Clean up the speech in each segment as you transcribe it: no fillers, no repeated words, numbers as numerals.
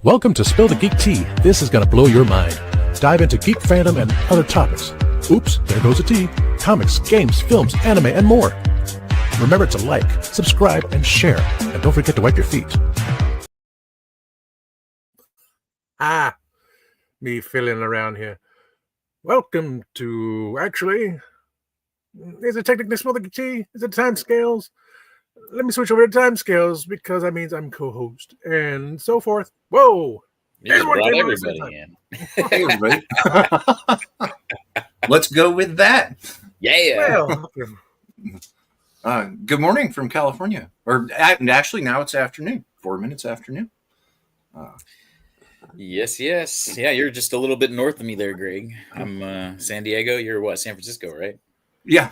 Welcome to Spill the Geek Tea. This is going to blow your mind. Dive into geek fandom and other topics. Oops, there goes the tea. Comics, games, films, anime, and more. Remember to like, subscribe, and share. And don't forget to wipe your feet. Me fiddling around here. Welcome to, actually, is it technically Spill the Geek Tea? Is it time scales? Let me switch over to time scales because that means I'm co-host and so forth. Whoa! You brought everybody in. Hey, everybody. Let's go with that. Yeah. Well, good morning from California. Or actually, now it's afternoon. 4 minutes afternoon. Yes. Yeah, you're just a little bit north of me there, Greg. I'm San Diego. You're what? San Francisco, right? Yeah.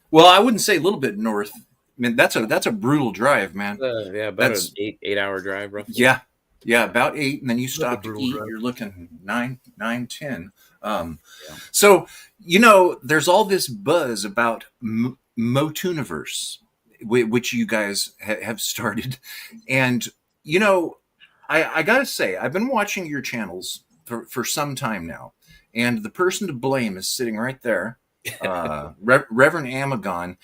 Well, I wouldn't say a little bit north. I mean, that's a brutal drive, man. Yeah, about an eight-hour drive, roughly. Yeah, about 8, and then you stop to eat. Drive. You're looking 9, 10. So there's all this buzz about MOTUNIVERSE, which you guys have started, and I gotta say, I've been watching your channels for some time now, and the person to blame is sitting right there, Reverend Amagon.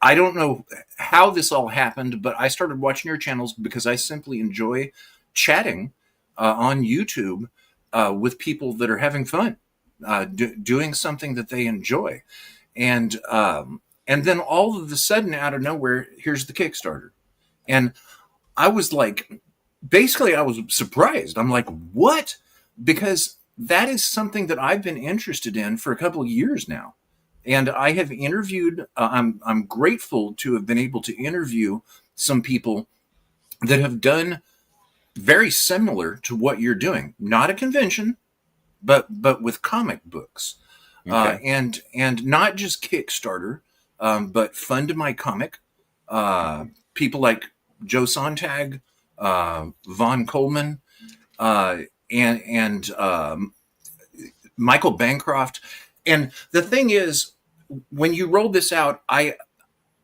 I don't know how this all happened, but I started watching your channels because I simply enjoy chatting on YouTube with people that are having fun, doing something that they enjoy. And then all of a sudden, out of nowhere, here's the Kickstarter. And I was like, basically, I was surprised. I'm like, what? Because that is something that I've been interested in for a couple of years now. And I have interviewed, I'm grateful to have been able to interview some people that have done very similar to what you're doing. Not a convention, but with comic books. Okay. And not just Kickstarter, but Fund My Comic. People like Joe Sontag, Von Coleman, and Michael Bancroft. And the thing is, when you rolled this out, I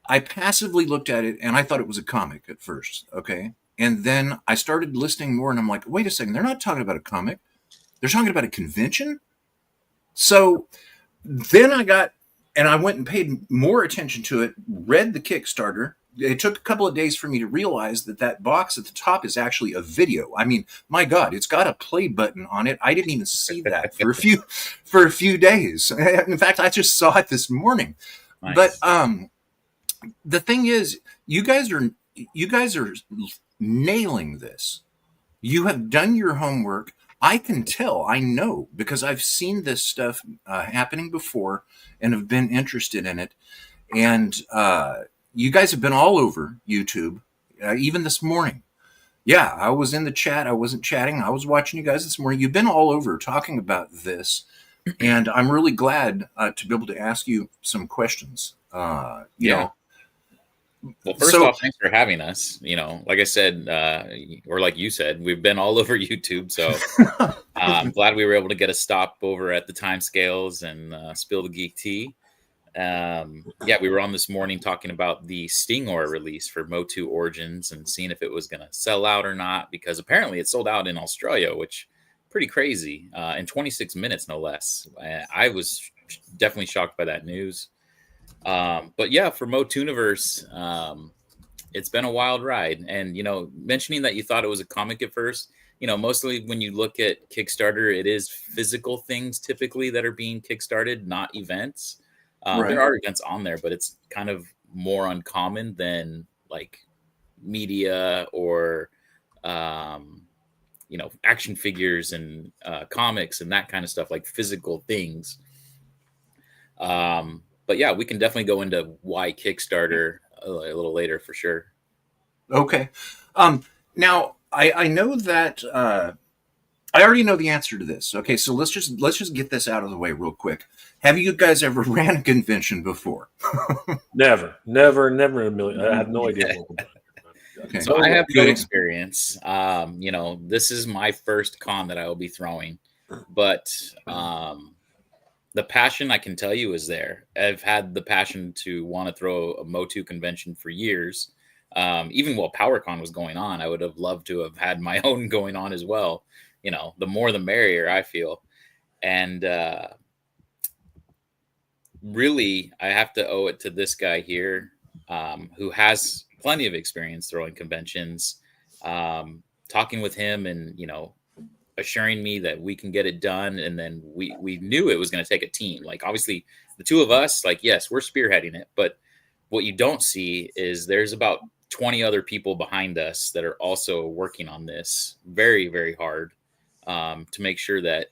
passively looked at it and I thought it was a comic at first, okay? And then I started listening more and I'm like, wait a second, they're not talking about a comic. They're talking about a convention? So then I went and paid more attention to it, read the Kickstarter. It took a couple of days for me to realize that box at the top is actually a video. I mean, my God, it's got a play button on it. I didn't even see that for a few days. In fact, I just saw it this morning. Nice. But the thing is, you guys are nailing this. You have done your homework. I can tell. I know because I've seen this stuff happening before and have been interested in it. And you guys have been all over YouTube, even this morning. Yeah, I was in the chat. I wasn't chatting. I was watching you guys this morning. You've been all over talking about this, and I'm really glad to be able to ask you some questions. Well, first off, thanks for having us. Like I said, or like you said, we've been all over YouTube, so I'm glad we were able to get a stop over at the Timescales and spill the geek tea. We were on this morning talking about the Stingor release for Motu Origins and seeing if it was going to sell out or not, because apparently it sold out in Australia, which pretty crazy, in 26 minutes, no less. I was definitely shocked by that news. But yeah, for MOTUNIVERSE, it's been a wild ride. And, mentioning that you thought it was a comic at first, mostly when you look at Kickstarter, it is physical things typically that are being kickstarted, not events. Right. There are events on there, but it's kind of more uncommon than like media or, action figures and comics and that kind of stuff, like physical things. But yeah, we can definitely go into why Kickstarter a little later for sure. Okay. Now I know that I already know the answer to this. Okay, so let's just get this out of the way real quick. Have you guys ever ran a convention before? Never in a million. I have no idea. Okay. So I have good experience. This is my first con that I will be throwing, but the passion, I can tell you, is there. I've had the passion to want to throw a Motu convention for years. Even while PowerCon was going on, I would have loved to have had my own going on as well. You know, the more the merrier, I feel. And really, I have to owe it to this guy here, who has plenty of experience throwing conventions. Talking with him and, you know, assuring me that we can get it done. And then we knew it was going to take a team. Like, obviously, the two of us, like, yes, we're spearheading it. But what you don't see is there's about 20 other people behind us that are also working on this very, very hard, to make sure that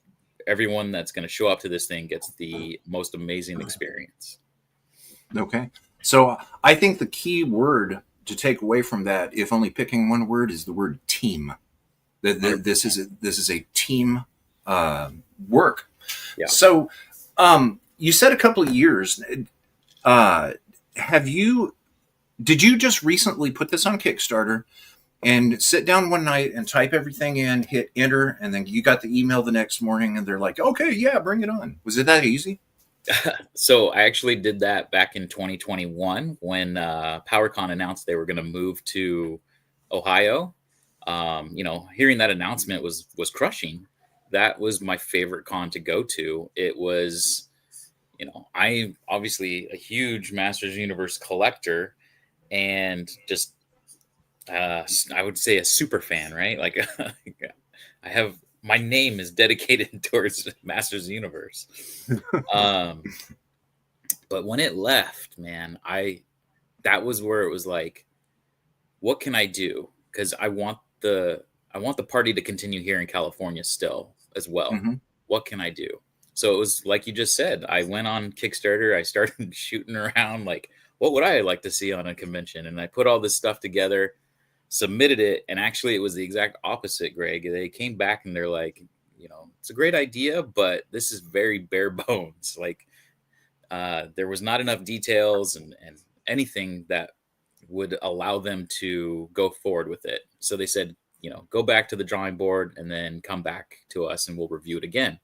everyone that's going to show up to this thing gets the most amazing experience. Okay. So I think the key word to take away from that, if only picking one word, is the word team. This is a team work. Yeah. So you said a couple of years. Did you just recently put this on Kickstarter and sit down one night and type everything in, hit enter, and then you got the email the next morning and they're like, okay, yeah, bring it on? Was it that easy? So I actually did that back in 2021 when PowerCon announced they were going to move to Ohio. You know, hearing that announcement was crushing. That was my favorite con to go to. It was, you know, I'm obviously a huge Masters Universe collector and just, I would say a super fan, right? Like I have, my name is dedicated towards Masters Universe. But when it left, man, that was where it was like, what can I do? Because I want the party to continue here in California still as well. Mm-hmm. What can I do? So it was like you just said, I went on Kickstarter. I started shooting around like, what would I like to see on a convention? And I put all this stuff together, submitted it. And actually it was the exact opposite, Greg. They came back and they're like, you know, it's a great idea, but this is very bare bones. Like there was not enough details and anything that would allow them to go forward with it. So they said, you know, go back to the drawing board and then come back to us and we'll review it again.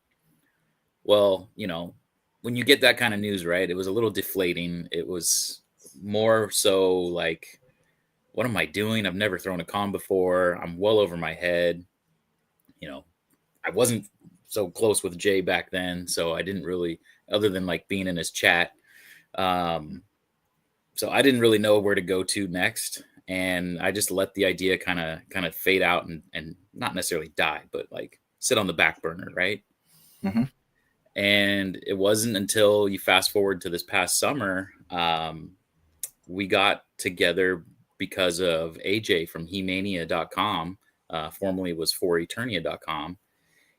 Well, you know, when you get that kind of news, right, it was a little deflating. It was more so like, what am I doing? I've never thrown a con before. I'm well over my head. You know, I wasn't so close with Jay back then, so I didn't really, other than like being in his chat. So I didn't really know where to go to next. And I just let the idea kind of fade out and not necessarily die, but like sit on the back burner. Right. Mm-hmm. And it wasn't until you fast forward to this past summer, we got together because of AJ from Hemania.com, formerly was foreternia.com.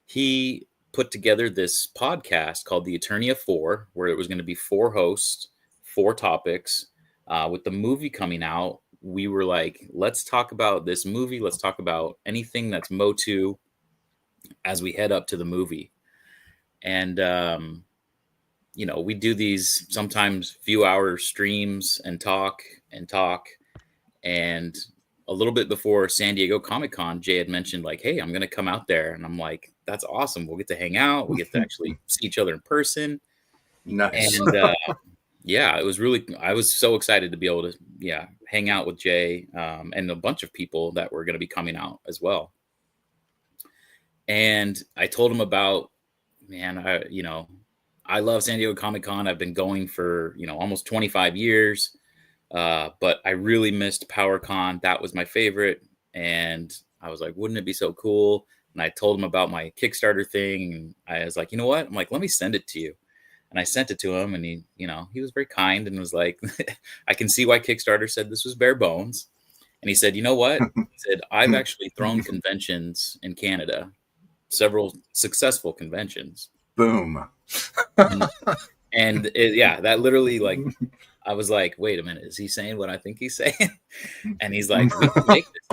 He put together this podcast called the Eternia 4, where it was going to be 4 hosts, 4 topics. With the movie coming out, we were like, let's talk about this movie. Let's talk about anything that's MOTU as we head up to the movie. And, you know, we do these sometimes few hour streams and talk. And a little bit before San Diego Comic-Con, Jay had mentioned like, hey, I'm going to come out there. And I'm like, that's awesome. We'll get to hang out. We'll get to actually see each other in person. Nice. And, yeah, it was really, I was so excited to be able to, hang out with Jay and a bunch of people that were going to be coming out as well. And I told him about, man, I love San Diego Comic-Con. I've been going for, almost 25 years. But I really missed PowerCon. That was my favorite. And I was like, wouldn't it be so cool? And I told him about my Kickstarter thing. And I was like, you know what? I'm like, let me send it to you. And I sent it to him and he was very kind and was like, I can see why Kickstarter said this was bare bones. And he said, you know what? He said, I've actually thrown conventions in Canada, several successful conventions. Boom. And that literally, like, I was like, wait a minute, is he saying what I think he's saying? And he's like,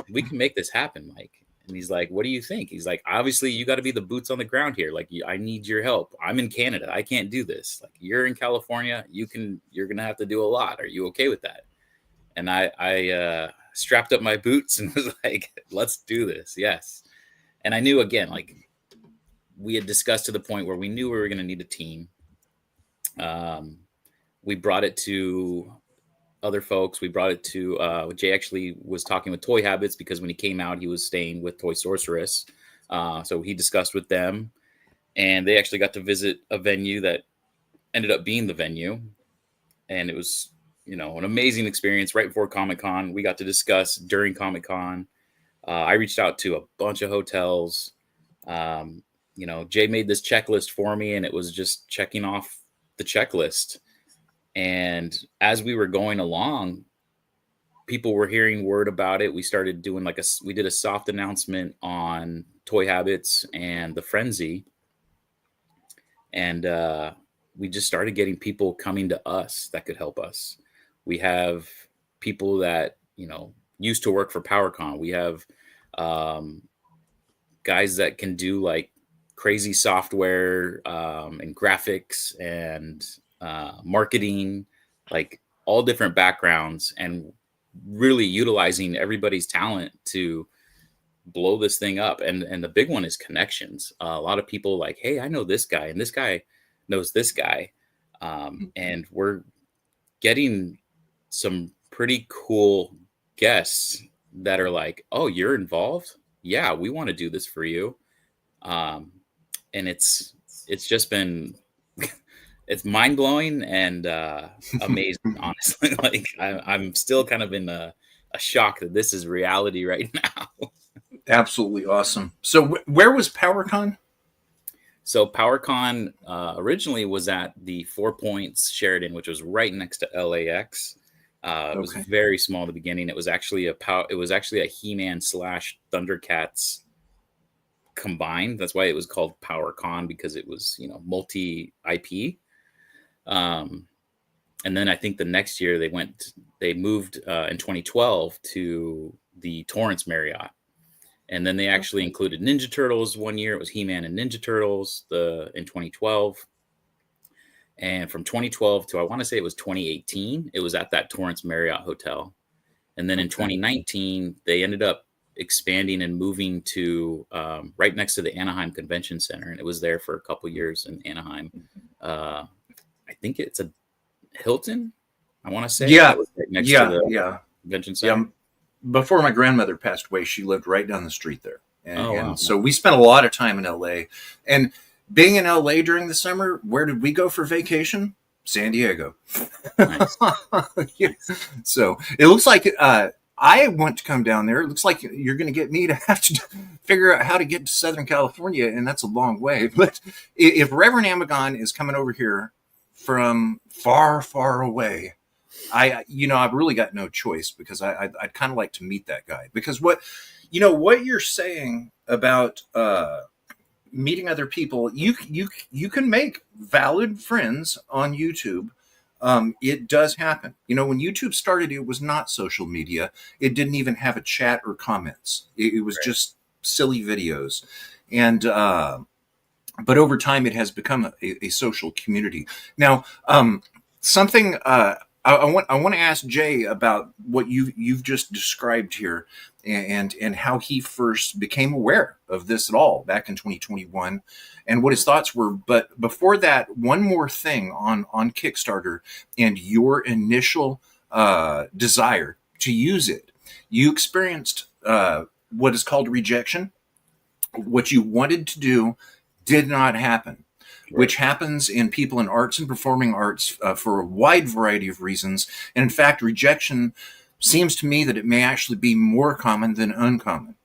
we can make this happen, Mike. And he's like, what do you think? He's like, obviously you got to be the boots on the ground here. Like, I need your help. I'm in Canada. I can't do this. Like, you're in California. You're going to have to do a lot. Are you okay with that? And I strapped up my boots and was like, let's do this. Yes. And I knew, again, like, we had discussed to the point where we knew we were going to need a team. We brought it to other folks. We brought it to Jay. Actually, was talking with Toy Habits because when he came out, he was staying with Toy Sorceress. So he discussed with them, and they actually got to visit a venue that ended up being the venue, and it was, an amazing experience. Right before Comic-Con, we got to discuss during Comic-Con. I reached out to a bunch of hotels. Jay made this checklist for me, and it was just checking off the checklist. And as we were going along, people were hearing word about it. We started doing we did a soft announcement on Toy Habits and the Frenzy. And we just started getting people coming to us that could help us. We have people that, used to work for PowerCon. We have guys that can do like crazy software and graphics and marketing, like all different backgrounds, and really utilizing everybody's talent to blow this thing up. And the big one is connections. A lot of people like, hey, I know this guy, and this guy knows this guy. And we're getting some pretty cool guests that are like, oh, you're involved? Yeah, we want to do this for you. And it's just been it's mind-blowing and amazing, honestly. Like I'm still kind of in a shock that this is reality right now. Absolutely awesome. So where was PowerCon? So PowerCon originally was at the 4 Points Sheridan, which was right next to LAX. It was very small at the beginning. It was actually a He-Man / Thundercats combined. That's why it was called PowerCon, because it was, multi IP. And then I think the next year they moved in 2012 to the Torrance Marriott. And then they actually included Ninja Turtles one year. It was He-Man and Ninja Turtles in 2012. And from 2012 to, I want to say it was 2018, it was at that Torrance Marriott Hotel. And then in 2019, they ended up expanding and moving to right next to the Anaheim Convention Center. And it was there for a couple years in Anaheim. I think it's a Hilton, I want to say. Yeah. Right next to the Convention Center. Yeah. Before my grandmother passed away, she lived right down the street there. And, wow. So we spent a lot of time in LA. And being in LA during the summer, where did we go for vacation? San Diego. Nice. Yeah. So it looks like I want to come down there. It looks like you're going to get me to have to figure out how to get to Southern California, and that's a long way. But if Reverend Amagon is coming over here from far, far away, I've really got no choice, because I'd kind of like to meet that guy, because what you're saying about meeting other people, you can make valid friends on YouTube. It does happen. When YouTube started, it was not social media. It didn't even have a chat or comments. It was just silly videos. And, but over time it has become a social community. Now, something, I want to ask Jay about what you've just described here, and how he first became aware of this at all back in 2021, and what his thoughts were. But before that, one more thing on Kickstarter and your initial desire to use it. You experienced what is called rejection. What you wanted to do did not happen. Right. Which happens in people in arts and performing arts for a wide variety of reasons. And in fact, rejection seems to me that it may actually be more common than uncommon.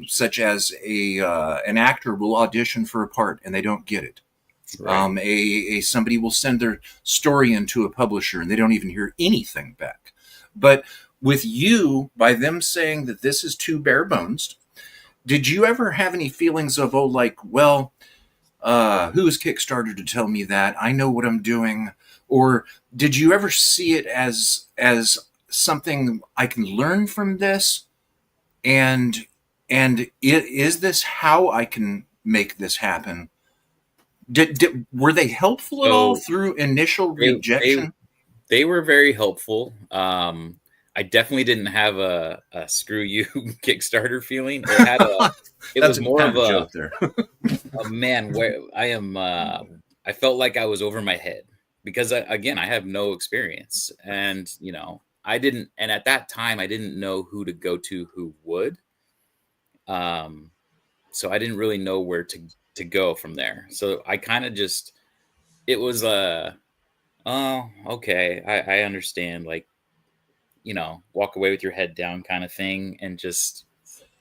Such as an actor will audition for a part and they don't get it. Right. Somebody will send their story into a publisher and they don't even hear anything back. But with you, by them saying that this is too bare bones, did you ever have any feelings of, who is Kickstarter to tell me that? I know what I'm doing. Or did you ever see it as something I can learn from this? And is this how I can make this happen? Were they helpful at all through initial rejection? They were very helpful. I definitely didn't have a screw you Kickstarter feeling. It was more of a joke there. Man, where I am, I felt like I was over my head because again, I have no experience, and and at that time I didn't know who to go to who would. So I didn't really know where to go from there. So I kind of just, it was oh, okay, I understand, like, walk away with your head down kind of thing. And just,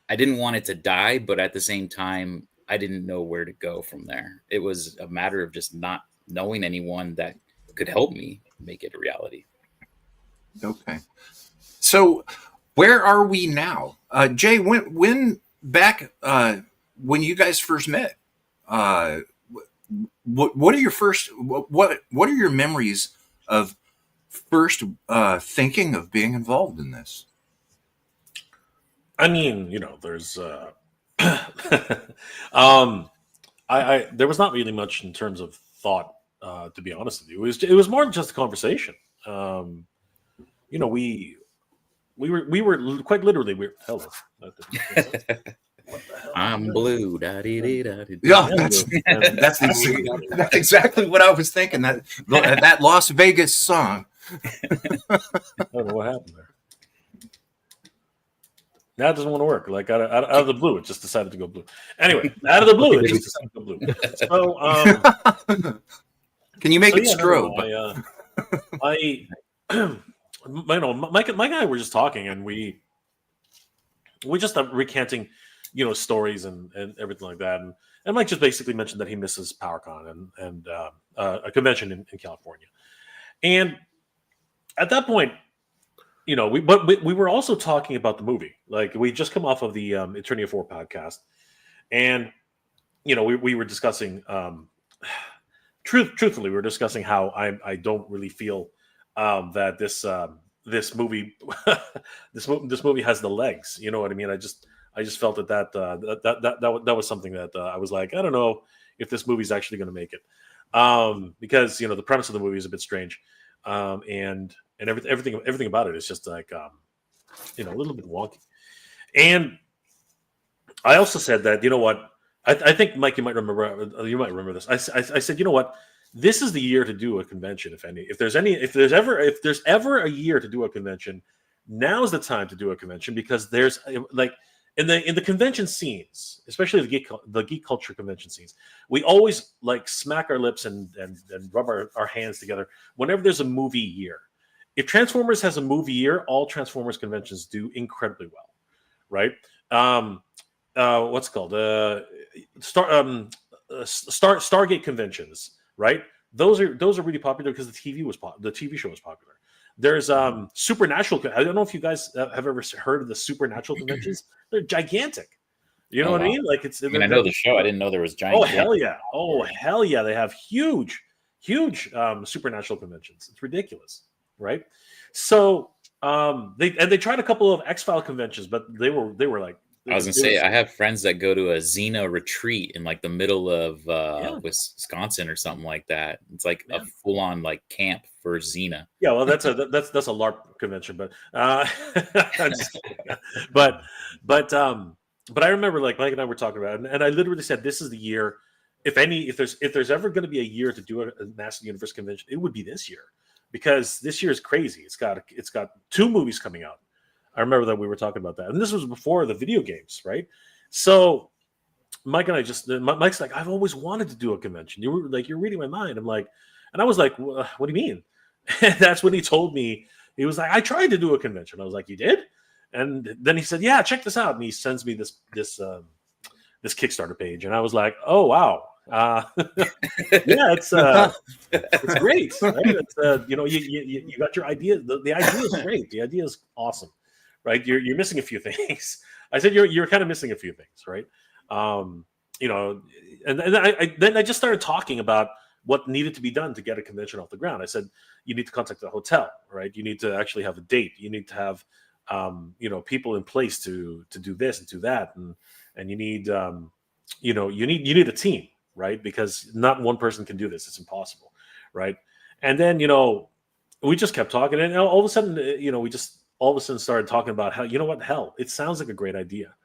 I didn't want it to die, but at the same time, I didn't know where to go from there. It was a matter of just not knowing anyone that could help me make it a reality. Okay. So where are we now? Jay, when back when you guys first met, what are your first what are your memories of first thinking of being involved in this? I mean, there's I there was not really much in terms of thought, to be honest with you. It was more just a conversation. We were quite literally hello. I'm blue. Da-dee-dee-da-dee-dee. Yeah, that's exactly what I was thinking. That Las Vegas song. I don't know what happened there. Now it doesn't want to work. Like out of the blue, it just decided to go blue. Anyway, out of the blue, it just decided to go blue. So, can you make it strobe? Mike and I were just talking, and we just recanting, stories and everything like that. And Mike just basically mentioned that he misses PowerCon and a convention in California. And at that point, we were also talking about the movie. Like, we just come off of the Eternia 4 podcast, and we were discussing truthfully, we were discussing how I don't really feel that this movie this movie has the legs. You know what I mean? I just felt that was something that I was like, I don't know if this movie's actually going to make it, because the premise of the movie is a bit strange, and everything about it is just like a little bit wonky. And I also said that, what, I think, Mike, you might remember this. I said, you know what, this is the year to do a convention. If there's ever a year to do a convention, now's the time to do a convention, because there's like in the convention scenes, especially the geek culture convention scenes, we always like smack our lips and rub our hands together whenever there's a movie year. If Transformers has a movie year, all Transformers conventions do incredibly well, right? What's it called? Stargate conventions, right? Those are really popular because the TV show was popular. There's Supernatural. I don't know if you guys have ever heard of the Supernatural conventions. They're gigantic. You know what I mean? Like, I know the show. I didn't know there was giant. Oh hell yeah! Oh hell yeah! They have huge Supernatural conventions. It's ridiculous, right? So they tried a couple of X-File conventions, but they were like. I was gonna say, I have friends that go to a Xena retreat in like the middle of Wisconsin or something like that. It's like a full on like camp for Xena. Yeah, well, that's a LARP convention, but but I remember, like, Mike and I were talking about it, and I literally said, this is the year. If there's ever going to be a year to do a Master Universe convention, it would be this year, because this year is crazy. It's got 2 movies coming out. I remember that we were talking about that, and this was before the video games, right? So Mike and I Mike's like, I've always wanted to do a convention. You're reading my mind. I'm like, and I was like, what do you mean? And that's when he told me. He was like, I tried to do a convention. I was like, you did? And then he said, yeah, check this out. And he sends me this Kickstarter page, and I was like, oh wow. Yeah, it's great, right? It's, you got your idea. The idea is great. The idea is awesome, right? You're missing a few things. I said you're kind of missing a few things, right? And then I just started talking about what needed to be done to get a convention off the ground. I said, you need to contact the hotel, right? You need to actually have a date. You need to have people in place to do this and do that, and you need you need a team, right? Because not one person can do this. It's impossible, right? And then, we just kept talking, and all of a sudden, we just all of a sudden started talking about how, hell, it sounds like a great idea,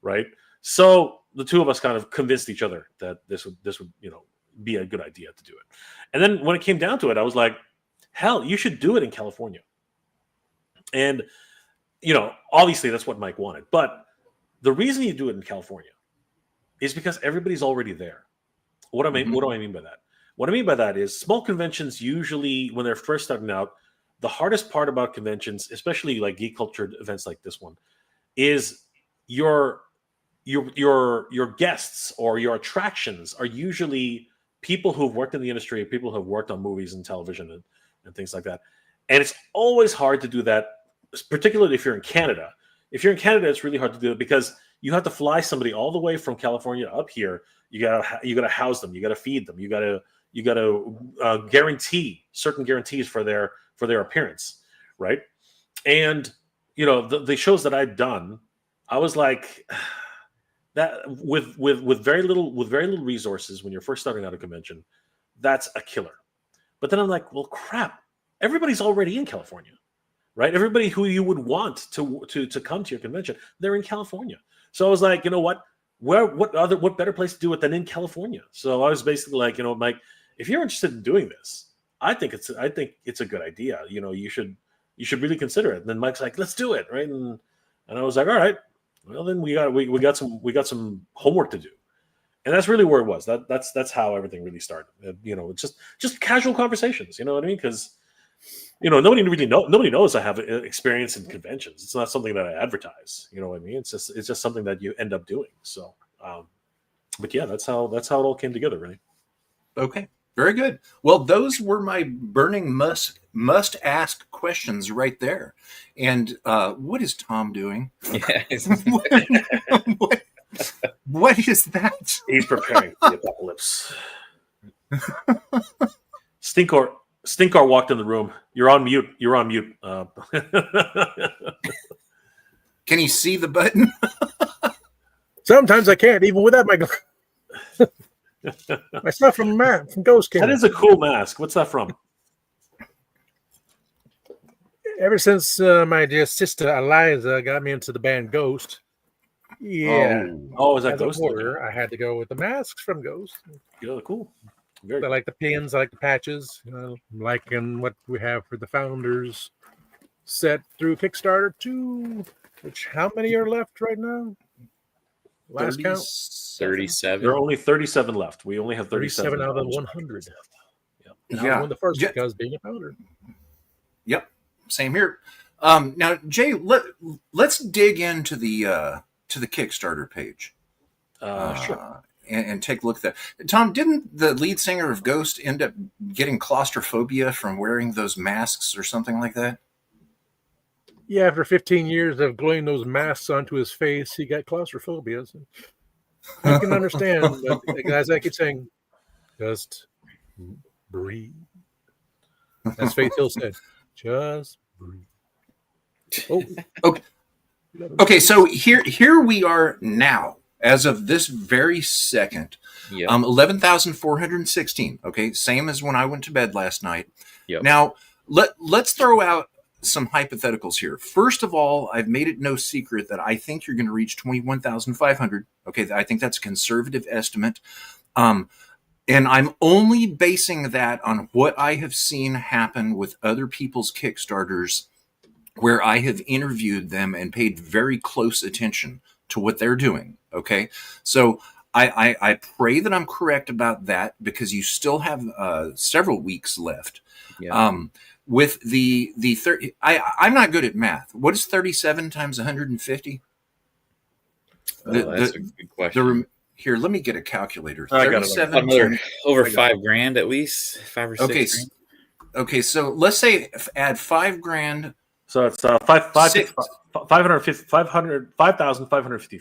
right? So the two of us kind of convinced each other that this would be a good idea to do it. And then when it came down to it, I was like, hell, you should do it in California. And, obviously that's what Mike wanted. But the reason you do it in California is because everybody's already there. What do I mean by that? What I mean by that is small conventions usually, when they're first starting out, the hardest part about conventions, especially like geek culture events like this one, is your guests or your attractions are usually people who've worked in the industry, people who have worked on movies and television and things like that. And it's always hard to do that, particularly if you're in Canada. If you're in Canada, it's really hard to do it because you have to fly somebody all the way from California up here. You gotta house them. You gotta feed them. You gotta guarantee certain guarantees for their appearance, right? And the shows that I'd done, I was like, that with very little resources when you're first starting out a convention, that's a killer. But then I'm like, well, crap, everybody's already in California, right? Everybody who you would want to come to your convention, they're in California. So I was like, you know what? What better place to do it than in California? So I was basically like, Mike, if you're interested in doing this, I think it's a good idea. You should really consider it. And then Mike's like, let's do it, right? And I was like, all right. Well, then we got some homework to do, and that's really where it was. That's how everything really started. It's just casual conversations. You know what I mean? Because nobody knows I have experience in conventions. It's not something that I advertise. You know what I mean? It's just something that you end up doing. So, but yeah, that's how it all came together, really. Okay, very good. Well, those were my burning must ask questions right there. And what is Tom doing? Yeah. What is that? He's preparing for the apocalypse. Stinkor walked in the room. You're on mute. Can you see the button? Sometimes I can't, even without my my stuff from Ghost King. That is a cool mask. What's that from? Ever since my dear sister Eliza got me into the band Ghost, yeah. Oh, is that as a Ghost? order, I had to go with the masks from Ghost. Yeah, cool. I like the pins, I like the patches. Liking what we have for the Founders set through Kickstarter 2. Which, how many are left right now? Last count? 37. There are only 37 left. We only have 37 out of 100. Yeah. I won the first because being a founder. Yep. Same here. Now, Jay, let's dig into the Kickstarter page. Sure. And take a look at that. Tom, didn't the lead singer of Ghost end up getting claustrophobia from wearing those masks or something like that? Yeah, after 15 years of gluing those masks onto his face, he got claustrophobia. So I can understand, but as I keep saying, just breathe. As Faith Hill said, just breathe. Oh, okay. Okay, so here we are now, as of this very second. Yep. 11,416. Okay, same as when I went to bed last night. Yep. Now let's throw out some hypotheticals here. First of all, I've made it no secret that I think you're going to reach 21,500. Okay, I think that's a conservative estimate. And I'm only basing that on what I have seen happen with other people's Kickstarters, where I have interviewed them and paid very close attention to what they're doing. Okay, so I pray that I'm correct about that, because you still have several weeks left. Yeah. With the 30, I'm not good at math. What is 37 times 150? That's a good question. Here, let me get a calculator. I got it. 37 Over $5,000 at least, 5 or 6. Okay, grand. okay. So let's say add $5,000. So it's 5,550.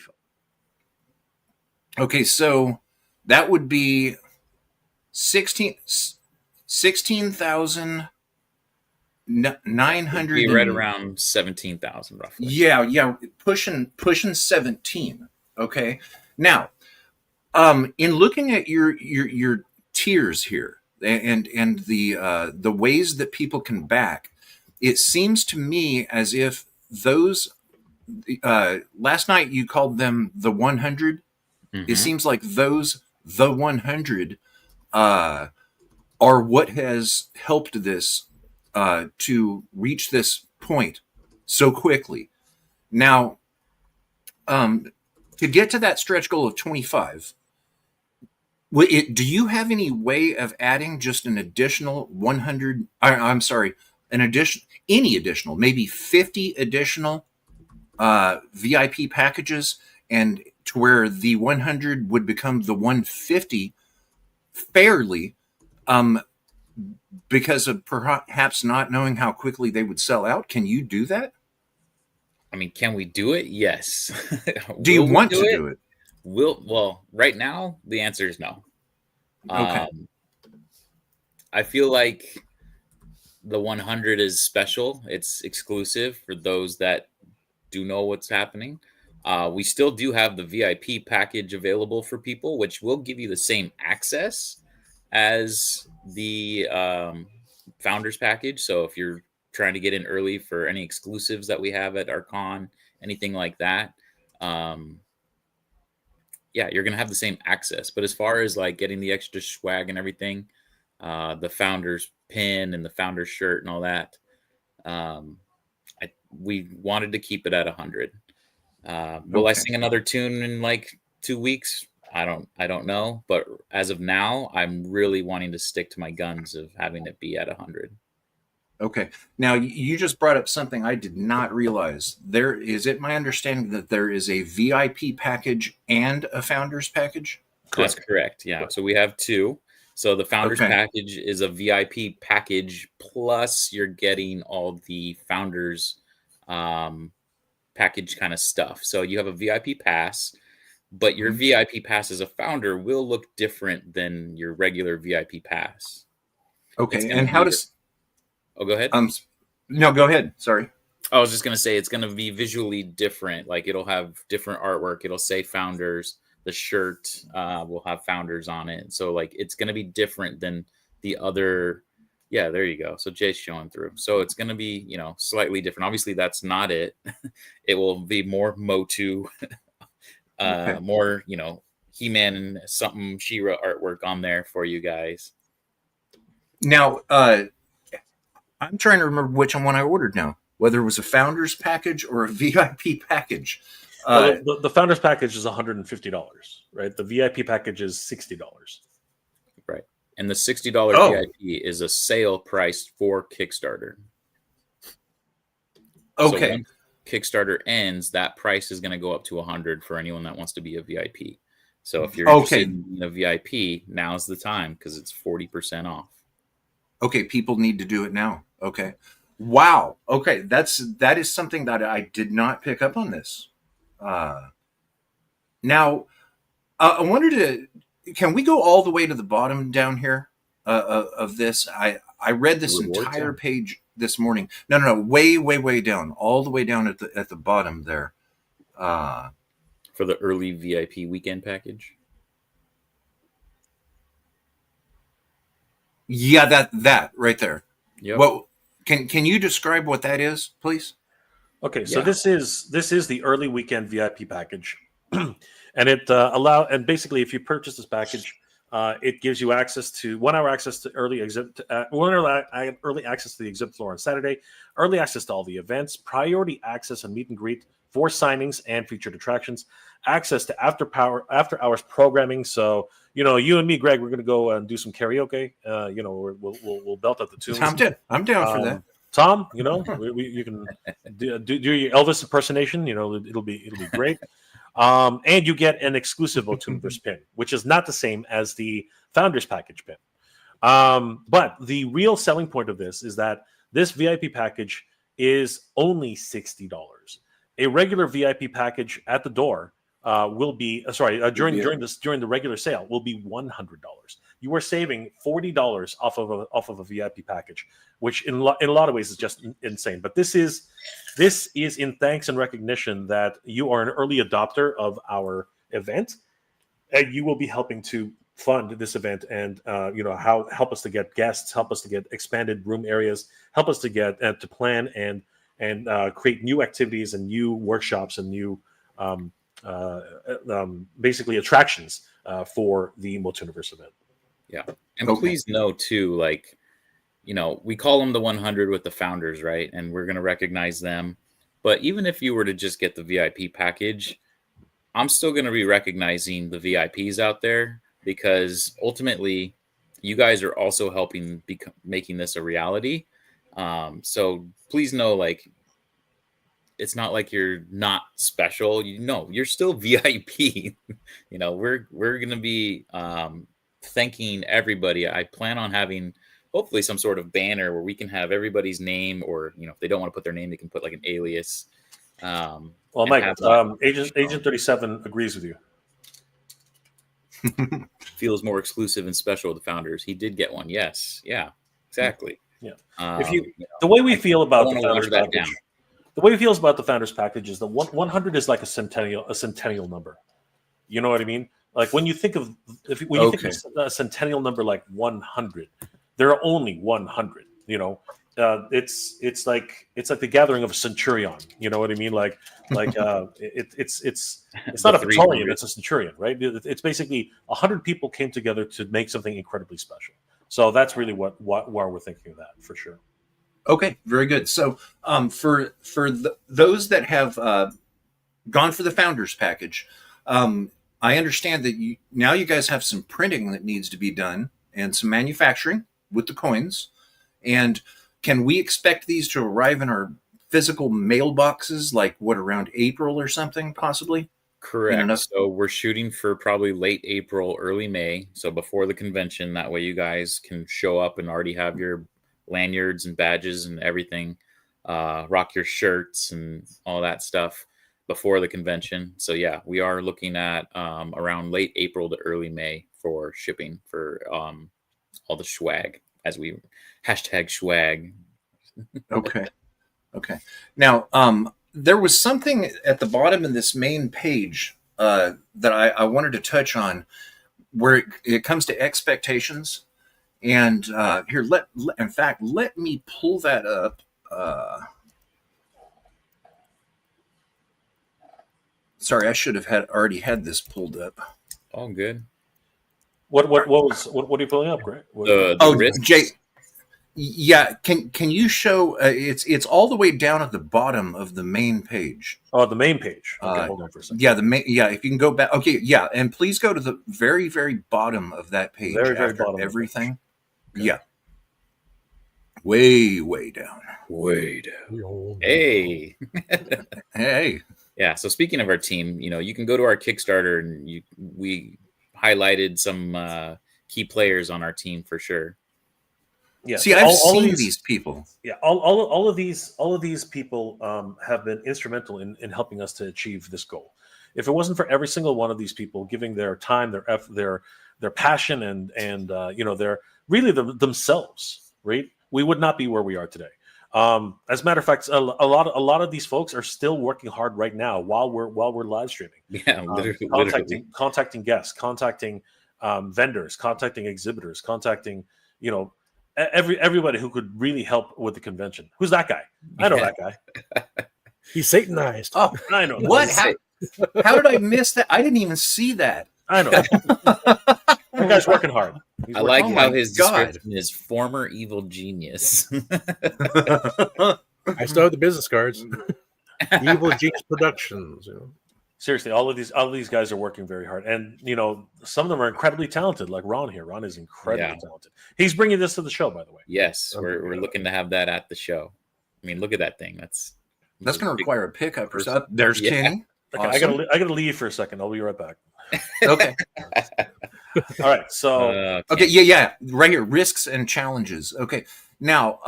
Okay, so that would be 16,900. Be right around 17,000 roughly. Yeah, pushing 17. Okay, now, in looking at your tiers here and the ways that people can back, it seems to me as if those last night you called them the 100. Mm-hmm. It seems like the 100 are what has helped this to reach this point so quickly. Now, to get to that stretch goal of 25, do you have any way of adding just an additional 100? I'm sorry, any additional, maybe 50 additional VIP packages, and to where the 100 would become the 150 fairly, because of perhaps not knowing how quickly they would sell out? Can you do that? I mean, can we do it? Yes. Do you want to do it? Well, right now the answer is no. Okay. I feel like the 100 is special. It's exclusive for those that do know what's happening. We still do have the VIP package available for people, which will give you the same access as the founders package. So if you're trying to get in early for any exclusives that we have at our con, anything like that, yeah, you're gonna have the same access. But as far as like getting the extra swag and everything, the founders pin and the founders shirt and all that, we wanted to keep it at 100. Will I sing another tune in like 2 weeks? I don't know, but as of now, I'm really wanting to stick to my guns of having it be at 100. Okay. Now, you just brought up something I did not realize. Is it my understanding that there is a VIP package and a founders package? That's correct. Yeah. So we have two. So the founders package is a VIP package, plus you're getting all the founders package kind of stuff. So you have a VIP pass, but your VIP pass as a founder will look different than your regular VIP pass. Okay. And how does... Oh, go ahead. No, go ahead. Sorry. I was just going to say it's going to be visually different. Like it'll have different artwork. It'll say founders. The shirt will have founders on it. So like it's going to be different than the other. Yeah, there you go. So Jay's showing through. So it's going to be, slightly different. Obviously, that's not it. It will be more Motu, more, He-Man and something She-Ra artwork on there for you guys. Now, I'm trying to remember which one I ordered now, whether it was a founders package or a VIP package. The founders package is $150, right? The VIP package is $60. Right. And the $60 VIP is a sale price for Kickstarter. Okay. So when Kickstarter ends, that price is going to go up to 100 for anyone that wants to be a VIP. So if you're interested in a VIP, now's the time because it's 40% off. Okay, people need to do it now. Okay. Wow. Okay, that is something that I did not pick up on this. Now, I wanted can we go all the way to the bottom down here of this? I read this entire page this morning. No, way down, all the way down at the bottom there. For the early VIP weekend package. Yeah, that right there. Yep. Well, can you describe what that is, please? Okay, so this is the early weekend VIP package, and it basically if you purchase this package, it gives you access to 1 hour access to early access to the exhibit floor on Saturday, early access to all the events, priority access and meet and greet for signings and featured attractions, access to after hours programming. So you and me, Greg, we're going to go and do some karaoke. We'll belt out the tunes. I'm down for that. Tom, you can do your Elvis impersonation. It'll be great. And you get an exclusive MOTUNIVERSE pin, which is not the same as the Founders Package pin. But the real selling point of this is that this VIP package is only $60. A regular VIP package at the door will be during the regular sale will be $100. You are saving $40 off of a VIP package, which in a lot of ways is just insane. But this is in thanks and recognition that you are an early adopter of our event, and you will be helping to fund this event and help us to get guests, help us to get expanded room areas, help us to get to plan and create new activities and new workshops and new basically attractions for the MOTUNIVERSE event. Yeah. And Okay. please know too, like, we call them the 100 with the founders, right? And we're going to recognize them. But even if you were to just get the VIP package, I'm still going to be recognizing the VIPs out there, because ultimately you guys are also helping making this a reality. So please know, like, it's not like you're not special. You're still VIP. We're going to be thanking everybody. I plan on having hopefully some sort of banner where we can have everybody's name, or if they don't want to put their name, they can put like an alias. Well, and Mike, have that Agent 37 agrees with you. feels more exclusive and special to the founders. He did get one. Yes. Yeah, exactly. Yeah. Um, The way we feel about don't the wanna water founders that package, down. the way we feel about the founders package is that 100 is like a centennial number. You know what I mean? Like when you think of when you think of a centennial number like 100, there are only 100. It's like the gathering of a centurion. You know what I mean? It's not a 300. battalion; it's a centurion, right? It's basically 100 people came together to make something incredibly special. So that's really why we're thinking of that, for sure. Okay, very good. So for those that have gone for the founders package, I understand that now you guys have some printing that needs to be done and some manufacturing with the coins. And can we expect these to arrive in our physical mailboxes, like around April or something, possibly? Correct. So we're shooting for probably late April, early May. So before the convention, that way you guys can show up and already have your lanyards and badges and everything, rock your shirts and all that stuff before the convention. So yeah, we are looking at around late April to early May for shipping for all the swag, as we #swag. Okay. Now, there was something at the bottom of this main page that I wanted to touch on, where it comes to expectations. And here, let me pull that up. Sorry, I should have already had this pulled up. All good. What are you pulling up, Greg? Risks? Jay. Yeah, can you show? It's all the way down at the bottom of the main page. Oh, the main page. Okay, hold on for a second. Yeah, if you can go back. Okay, yeah, and please go to the very, very bottom of that page. Very after bottom everything. Okay. Yeah, way down. Way down. Hey. Hey. Yeah. So speaking of our team, you can go to our Kickstarter, and we highlighted some key players on our team for sure. Yeah. See, I've seen these people. Yeah, all of these people have been instrumental in helping us to achieve this goal. If it wasn't for every single one of these people giving their time, their effort, their passion, and their really themselves, right, we would not be where we are today. As a matter of fact, a lot of these folks are still working hard right now while we're live streaming. Yeah, literally. Contacting guests, contacting vendors, contacting exhibitors, contacting everybody who could really help with the convention. Who's that guy? I know that guy. He's Satanized. Oh, I know. What? How did I miss that? I didn't even see that. I know. That guy's working hard. I like how his description is former evil genius. I still have the business cards. Evil Genius Productions. Seriously, all of these guys are working very hard, and some of them are incredibly talented. Like Ron here. Ron is incredibly talented. He's bringing this to the show, by the way. Yes, we're looking to have that at the show. I mean, look at that thing. That's going to require a pickup or something. There's Kenny. Okay, awesome. I gotta leave for a second. I'll be right back. Okay. All right. So okay, yeah, right here, risks and challenges. Okay, now,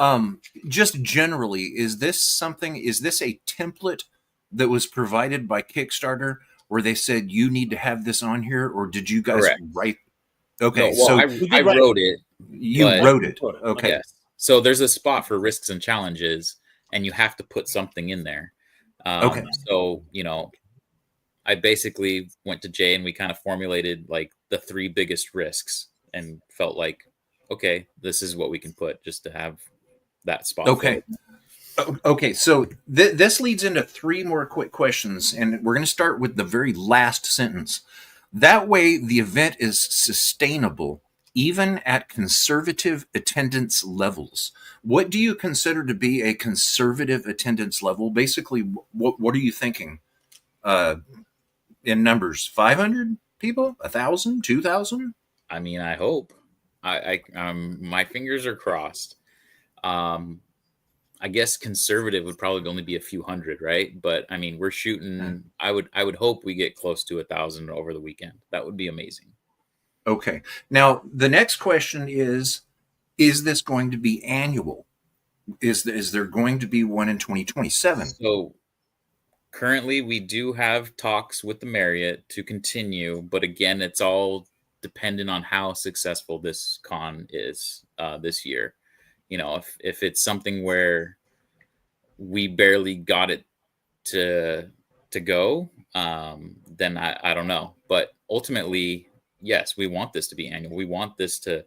just generally, is this a template that was provided by Kickstarter, where they said you need to have this on here, or did you guys write? Okay, no, I wrote it. You wrote it. Okay. Yes. So there's a spot for risks and challenges, and you have to put something in there. Okay. So I basically went to Jay and we kind of formulated like the 3 biggest risks, and felt like, okay, this is what we can put just to have that spot. Okay. Okay. So this leads into 3 more quick questions, and we're going to start with the very last sentence. That way the event is sustainable even at conservative attendance levels. What do you consider to be a conservative attendance level? Basically, what are you thinking in numbers? 500 people? 1,000? 2,000? I mean, I hope. My fingers are crossed. I guess conservative would probably only be a few hundred, right? But I mean, we're shooting. I would hope we get close to 1,000 over the weekend. That would be amazing. Okay. Now, the next question is this going to be annual? Is there going to be one in 2027? So currently, we do have talks with the Marriott to continue, but again, it's all dependent on how successful this con is this year. You know, if it's something where we barely got it to go, then I don't know. But ultimately, yes, we want this to be annual. We want this to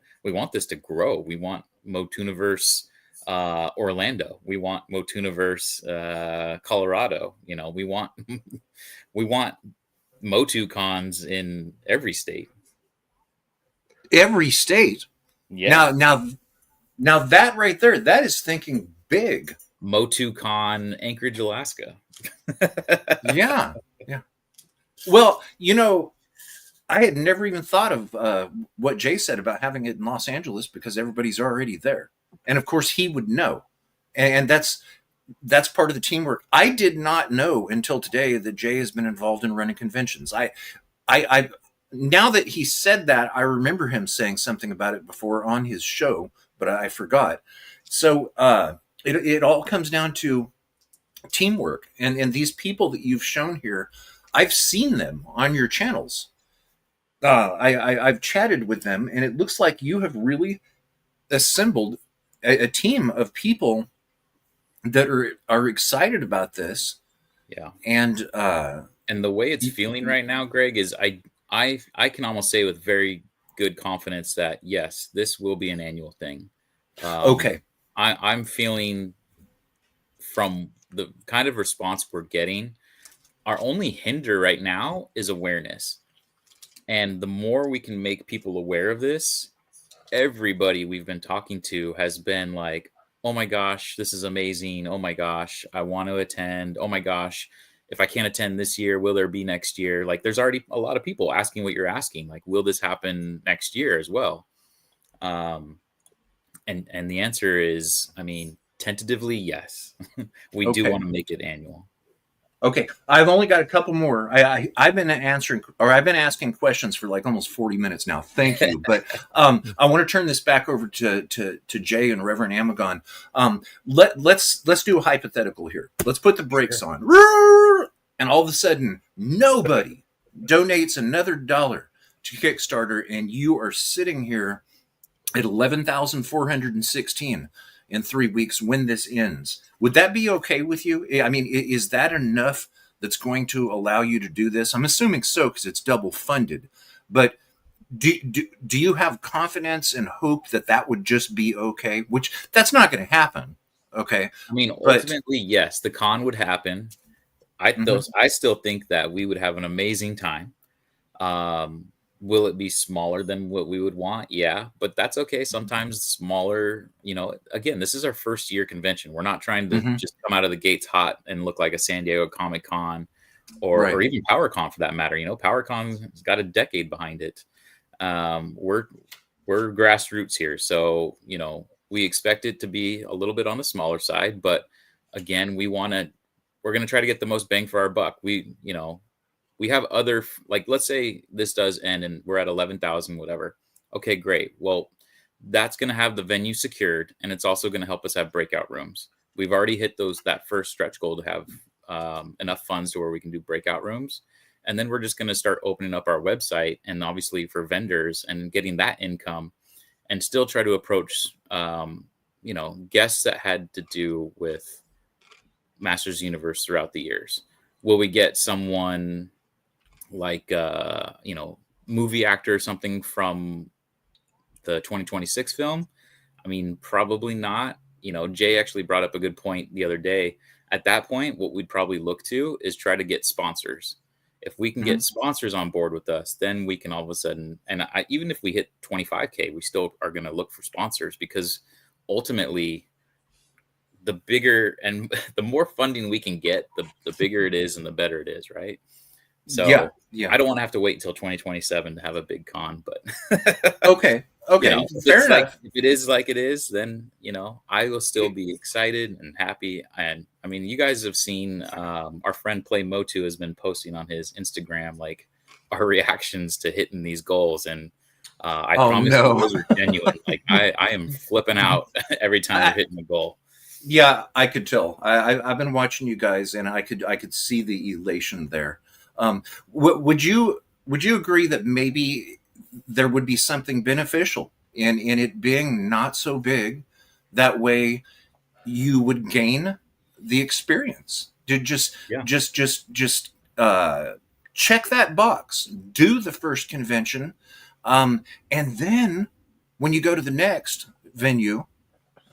grow. We want MOTUNIVERSE Orlando. We want MOTUNIVERSE Colorado. You know, we want we want Motu cons in every state. Every state. Yeah. Now that right there, that is thinking big. MotuCon Anchorage, Alaska. Yeah. Well, you know, I had never even thought of what Jay said about having it in Los Angeles because everybody's already there, and of course he would know, and that's part of the teamwork. I did not know until today that Jay has been involved in running conventions. I now that he said that, I remember him saying something about it before on his show, but I forgot. So it all comes down to teamwork, and these people that you've shown here, I've seen them on your channels. I've chatted with them, and it looks like you have really assembled a team of people that are excited about this. Yeah, and the way it's feeling right now, Greg, is I can almost say with very good confidence that yes, this will be an annual thing. Okay. I'm feeling from the kind of response we're getting, our only hinder right now is awareness. And the more we can make people aware of this, everybody we've been talking to has been like, oh my gosh, this is amazing. Oh my gosh, I want to attend. Oh my gosh, if I can't attend this year, will there be next year? Like there's already a lot of people asking what you're asking. Like, will this happen next year as well? And the answer is, I mean, tentatively, yes. We do want to make it annual. Okay, I've only got a couple more. I've been asking questions for like almost 40 minutes now. Thank you, but I want to turn this back over to Jay and Reverend Amagon. Let's do a hypothetical here. Let's put the brakes on, and all of a sudden nobody donates another $1 to Kickstarter, and you are sitting here at 11,416 in 3 weeks when this ends. Would that be okay with you? I mean, is that enough that's going to allow you to do this? I'm assuming so because it's double funded. But do you have confidence and hope that would just be okay? Which that's not going to happen. Okay. I mean, ultimately, yes, the con would happen. I still think that we would have an amazing time. Will it be smaller than what we would want? Yeah, but that's okay. Sometimes smaller, you know, again, this is our first year convention. We're not trying to just come out of the gates hot and look like a San Diego Comic Con or even PowerCon for that matter. You know, PowerCon's got a decade behind it. We're grassroots here. So, you know, we expect it to be a little bit on the smaller side, but again, we're going to try to get the most bang for our buck. We have other, like, let's say this does end and we're at 11,000, whatever. Okay, great. Well, that's going to have the venue secured, and it's also going to help us have breakout rooms. We've already hit that first stretch goal to have enough funds to where we can do breakout rooms. And then we're just going to start opening up our website and obviously for vendors and getting that income, and still try to approach, guests that had to do with Masters Universe throughout the years. Will we get someone like movie actor or something from the 2026 film? I mean, probably not. You know, Jay actually brought up a good point the other day. At that point, what we'd probably look to is try to get sponsors. If we can get sponsors on board with us, then we can all of a sudden, and even if we hit 25K, we still are going to look for sponsors, because ultimately the bigger and the more funding we can get, the bigger it is and the better it is, right? So yeah. I don't want to have to wait until 2027 to have a big con, but Okay. you know, Fair enough. if it is like it is, then, you know, I will still be excited and happy. And I mean, you guys have seen our friend Play Motu has been posting on his Instagram like our reactions to hitting these goals, and I promise you those are genuine. Like I am flipping out every time we're hitting a goal. Yeah, I could tell. I've been watching you guys, and I could see the elation there. Would you agree that maybe there would be something beneficial in it being not so big? That way, you would gain the experience. Just check that box. Do the first convention, and then when you go to the next venue,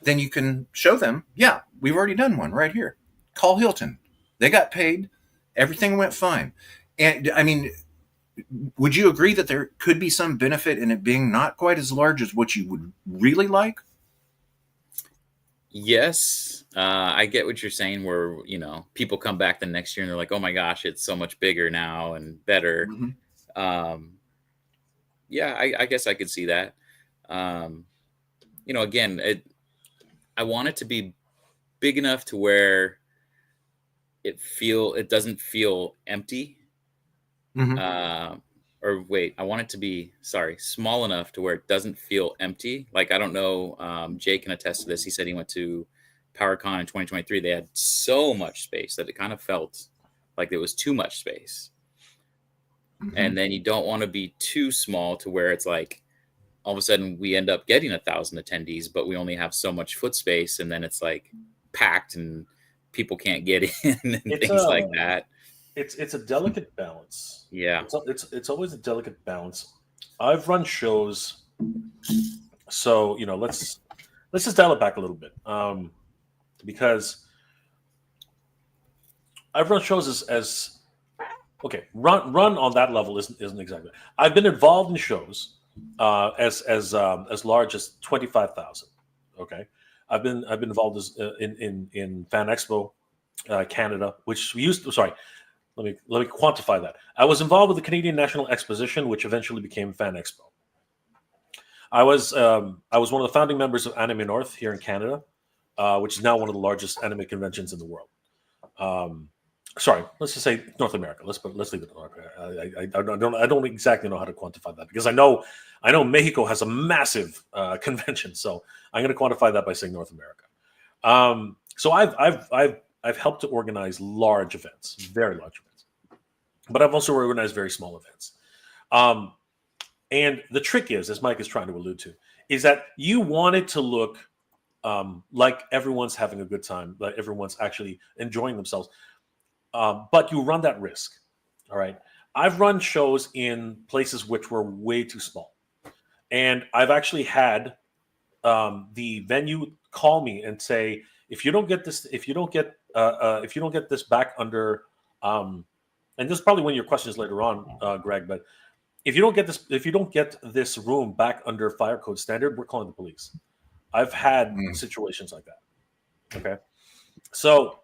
then you can show them, yeah, we've already done one right here. Call Hilton. They got paid. Everything went fine. And I mean, would you agree that there could be some benefit in it being not quite as large as what you would really like? Yes, I get what you're saying, where, you know, people come back the next year and they're like, oh my gosh, it's so much bigger now and better. Yeah, I guess I could see that. You know, again, I want it to be big enough to where it doesn't feel empty. Or wait, I want it to be, small enough to where it doesn't feel empty. Like, I don't know, Jay can attest to this. He said he went to PowerCon in 2023. They had so much space that it kind of felt like there was too much space. And then you don't want to be too small to where it's like, all of a sudden we end up getting 1,000 attendees, but we only have so much foot space. And then it's like packed and people can't get in and things like that. It's a delicate balance. Yeah, it's always a delicate balance. I've run shows, so you know, let's just dial it back a little bit, because I've run shows as okay. Run on that level isn't exactly. I've been involved in shows as large as 25,000. Okay, I've been involved in Fan Expo Canada, which we used to. Sorry. Let me quantify that. I was involved with the Canadian National Exposition, which eventually became Fan Expo. I was one of the founding members of Anime North here in Canada, which is now one of the largest anime conventions in the world. Sorry, let's just say North America. Let's leave it at North America. I don't exactly know how to quantify that, because I know Mexico has a massive convention, so I'm going to quantify that by saying North America. So I've helped to organize large events, very large events, but I've also organized very small events. And the trick is, as Mike is trying to allude to, is that you want it to look like everyone's having a good time, like everyone's actually enjoying themselves. But you run that risk. All right. I've run shows in places which were way too small. And I've actually had the venue call me and say, if you don't get this back under, and this is probably one of your questions later on, Greg, but if you don't get this room back under fire code standard, we're calling the police. I've had situations like that. Okay, so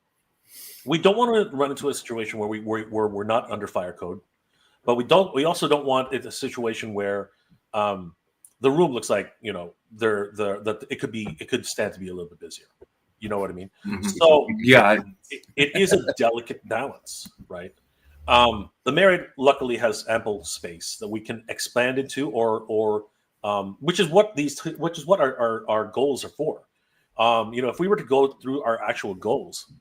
we don't want to run into a situation where we're not under fire code, but we also don't want a situation where the room looks like, you know, it could stand to be a little bit busier. You know what I mean? So yeah, it is a delicate balance, right? The Marriott luckily has ample space that we can expand into, or which is what our goals are for. You know, if we were to go through our actual goals,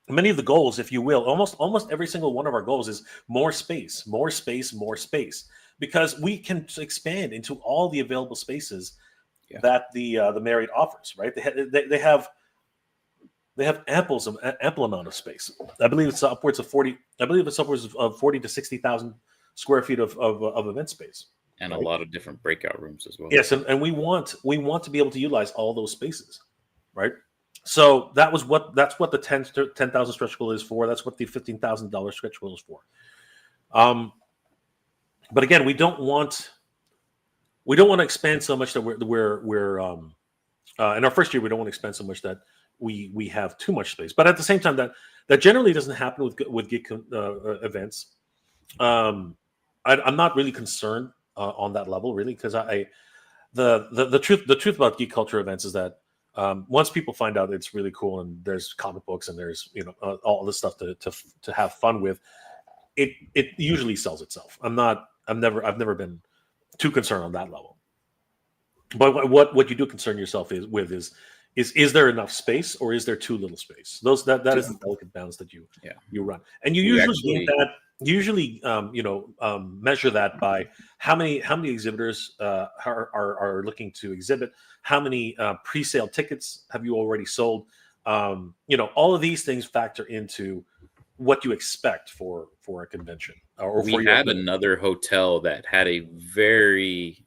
many of the goals, if you will, almost every single one of our goals is more space, because we can expand into all the available spaces that the Marriott offers, right? They have ample amount of space. I believe it's upwards of 40. I believe it's upwards of 40 to 60,000 square feet of event space, and right? A lot of different breakout rooms as well. Yes, and we want to be able to utilize all those spaces, right? So that's what the 10,000 stretch goal is for. That's what the $15,000 stretch goal is for. But again, we don't want to expand so much that we're in our first year we don't want to expand so much that we have too much space. But at the same time, that generally doesn't happen with Geek events. I'm not really concerned on that level, really, because the truth about geek culture events is that once people find out it's really cool and there's comic books and there's all this stuff to have fun with, it usually sells itself. I've never been too concerned on that level. But what you do concern yourself with is there enough space or is there too little space? That is the delicate balance that you run, and you usually measure that by how many exhibitors are looking to exhibit, how many pre-sale tickets have you already sold. All of these things factor into what you expect for a convention. We had another hotel that had a very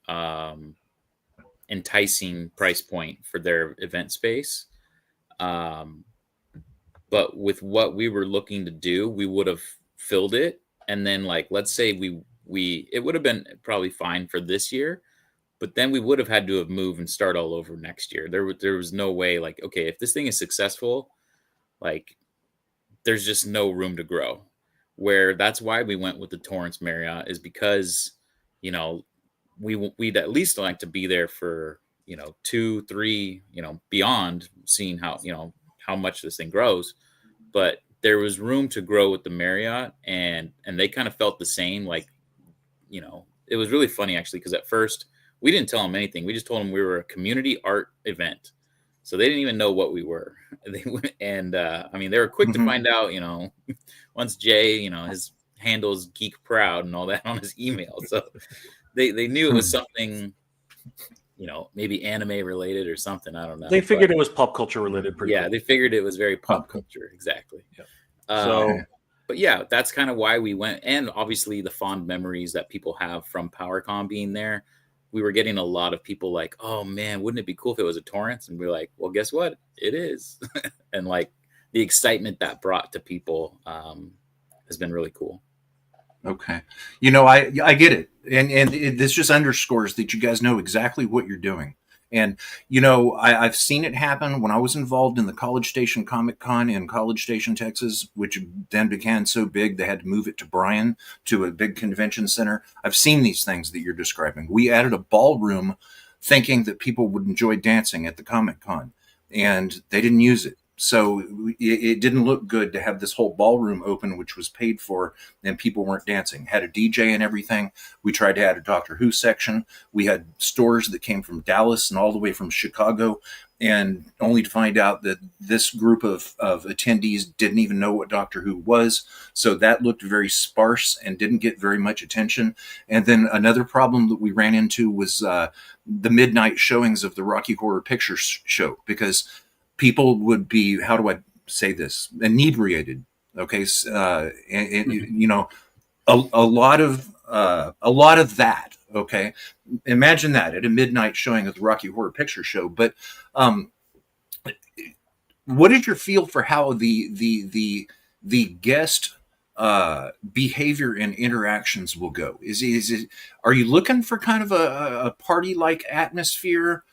enticing price point for their event space. But with what we were looking to do, we would have filled it. And then, like, let's say it would have been probably fine for this year, but then we would have had to have moved and start all over next year. There was no way, like, okay, if this thing is successful, like, there's just no room to grow. Where that's why we went with the Torrance Marriott, is because, we'd at least like to be there for 2, 3, beyond, seeing how much this thing grows. But there was room to grow with the Marriott, and they kind of felt the same. Like, it was really funny actually, because at first we didn't tell them anything. We just told them we were a community art event, so they didn't even know what we were. They were quick to find out. Once Jay, his handle's Geek Proud and all that on his email, so they knew it was something, maybe anime related or something. I don't know. They figured it was pop culture related. They figured it was very pop culture. Exactly. Yeah. But yeah, that's kind of why we went. And obviously the fond memories that people have from PowerCon being there. We were getting a lot of people like, oh man, wouldn't it be cool if it was a Torrance? And we're like, well, guess what? It is. And like the excitement that brought to people has been really cool. Okay. I get it. And this just underscores that you guys know exactly what you're doing. And, I've seen it happen when I was involved in the College Station Comic Con in College Station, Texas, which then became so big they had to move it to Bryan, to a big convention center. I've seen these things that you're describing. We added a ballroom thinking that people would enjoy dancing at the Comic Con, and they didn't use it. So it didn't look good to have this whole ballroom open, which was paid for, and people weren't dancing. Had a DJ and everything. We tried to add a Doctor Who section. We had stores that came from Dallas and all the way from Chicago, and only to find out that this group of attendees didn't even know what Doctor Who was. So that looked very sparse and didn't get very much attention. And then another problem that we ran into was the midnight showings of the Rocky Horror Picture Show, because people would be, how do I say this, inebriated. Okay. A lot of that. Okay. Imagine that at a midnight showing of the Rocky Horror Picture Show. But what is your feel for how the guest behavior and interactions will go? Is it, are you looking for kind of a party-like atmosphere,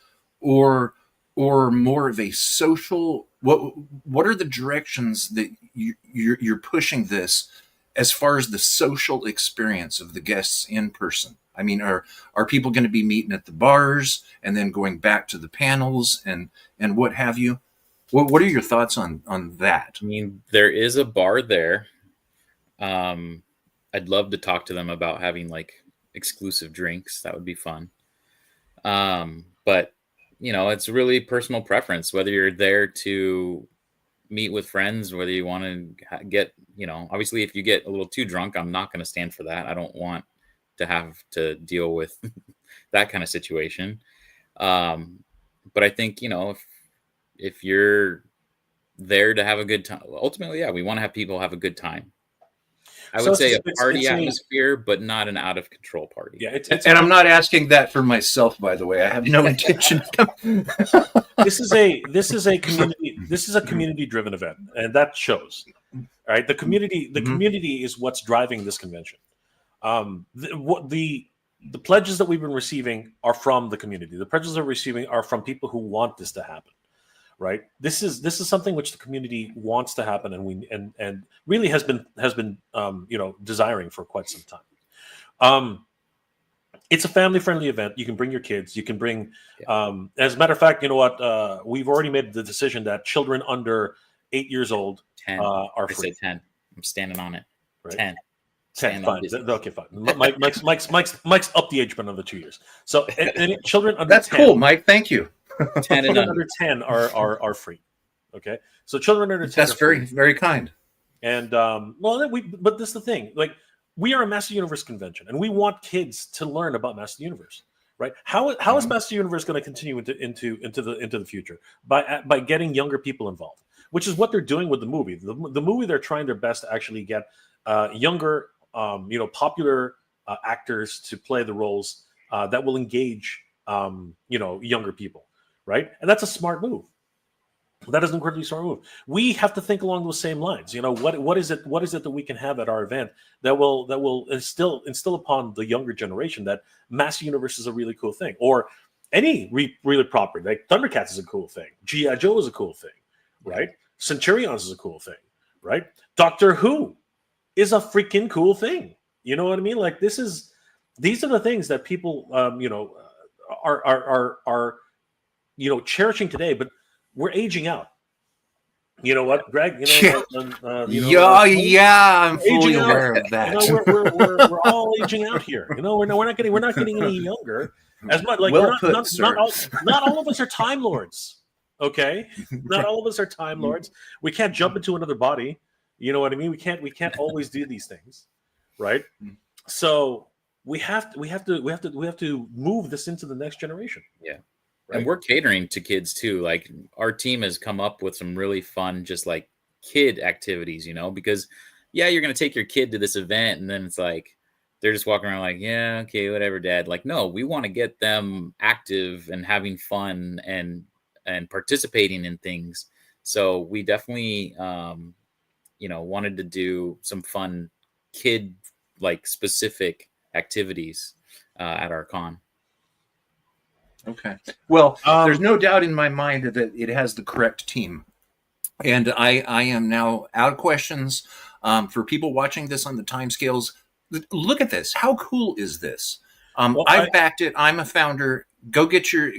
or more of a social? What are the directions that you're pushing this as far as the social experience of the guests in person? I mean, are people going to be meeting at the bars and then going back to the panels and what have you? What are your thoughts on that? I mean, there is a bar there. I'd love to talk to them about having like exclusive drinks. That would be fun. But it's really personal preference, whether you're there to meet with friends, whether you want to get, obviously if you get a little too drunk, I'm not going to stand for that. I don't want to have to deal with that kind of situation. But I think, if you're there to have a good time, ultimately, yeah, we want to have people have a good time. I would say a party atmosphere, but not an out of control party. Yeah, and I'm not asking that for myself, by the way. I have no intention. This is a community driven event, and that shows. All right, the community is what's driving this convention. The pledges that we've been receiving are from the community. The pledges that we're receiving are from people who want this to happen. Right. This is something which the community wants to happen, and really has been desiring for quite some time. It's a family-friendly event. You can bring your kids. You can bring. As a matter of fact, you know what? We've already made the decision that children under 8 years old 10. Are I free. said 10. I'm standing on it. Right. 10. 10. Fine. Okay, fine. Mike's up the age by another 2 years. So and children under That's 10, cool, Mike. Thank you. 10 and children under. under 10 are free. Okay, so children under 10. That's are free. very, very kind. And but this is the thing. Like, we are a Master Universe convention, and we want kids to learn about Master Universe, right? How is Master Universe going to continue into the future? By getting younger people involved, which is what they're doing with the movie. The movie, they're trying their best to actually get younger, popular actors to play the roles that will engage, younger people, right? And that's a smart move. That is an incredibly smart move. We have to think along those same lines. What is it that we can have at our event that will instill upon the younger generation that Master Universe is a really cool thing, or any really property like Thundercats is a cool thing, G.I. Joe is a cool thing, right? Centurions is a cool thing, right? Doctor Who is a freaking cool thing. You know what I mean? Like, these are the things that people are cherishing today, but we're aging out. You know what, Greg? I'm fully aware of that. We're all aging out here. We're not getting any younger. As much like not all of us are Time Lords. Okay, not all of us are Time Lords. We can't jump into another body. You know what I mean? We can't always do these things, right? So we have to move this into the next generation. Yeah. Right? And we're catering to kids too. Like, our team has come up with some really fun, just like kid activities, because you're going to take your kid to this event and then it's like, they're just walking around like, yeah, okay, whatever, Dad. Like, no, we want to get them active and having fun and participating in things. So we definitely, wanted to do some fun kid like specific activities at our con. Okay. Well, there's no doubt in my mind that it has the correct team. And I am now out of questions. For people watching this on the timescales, look at this. How cool is this? I've backed it. I'm a founder. Go get your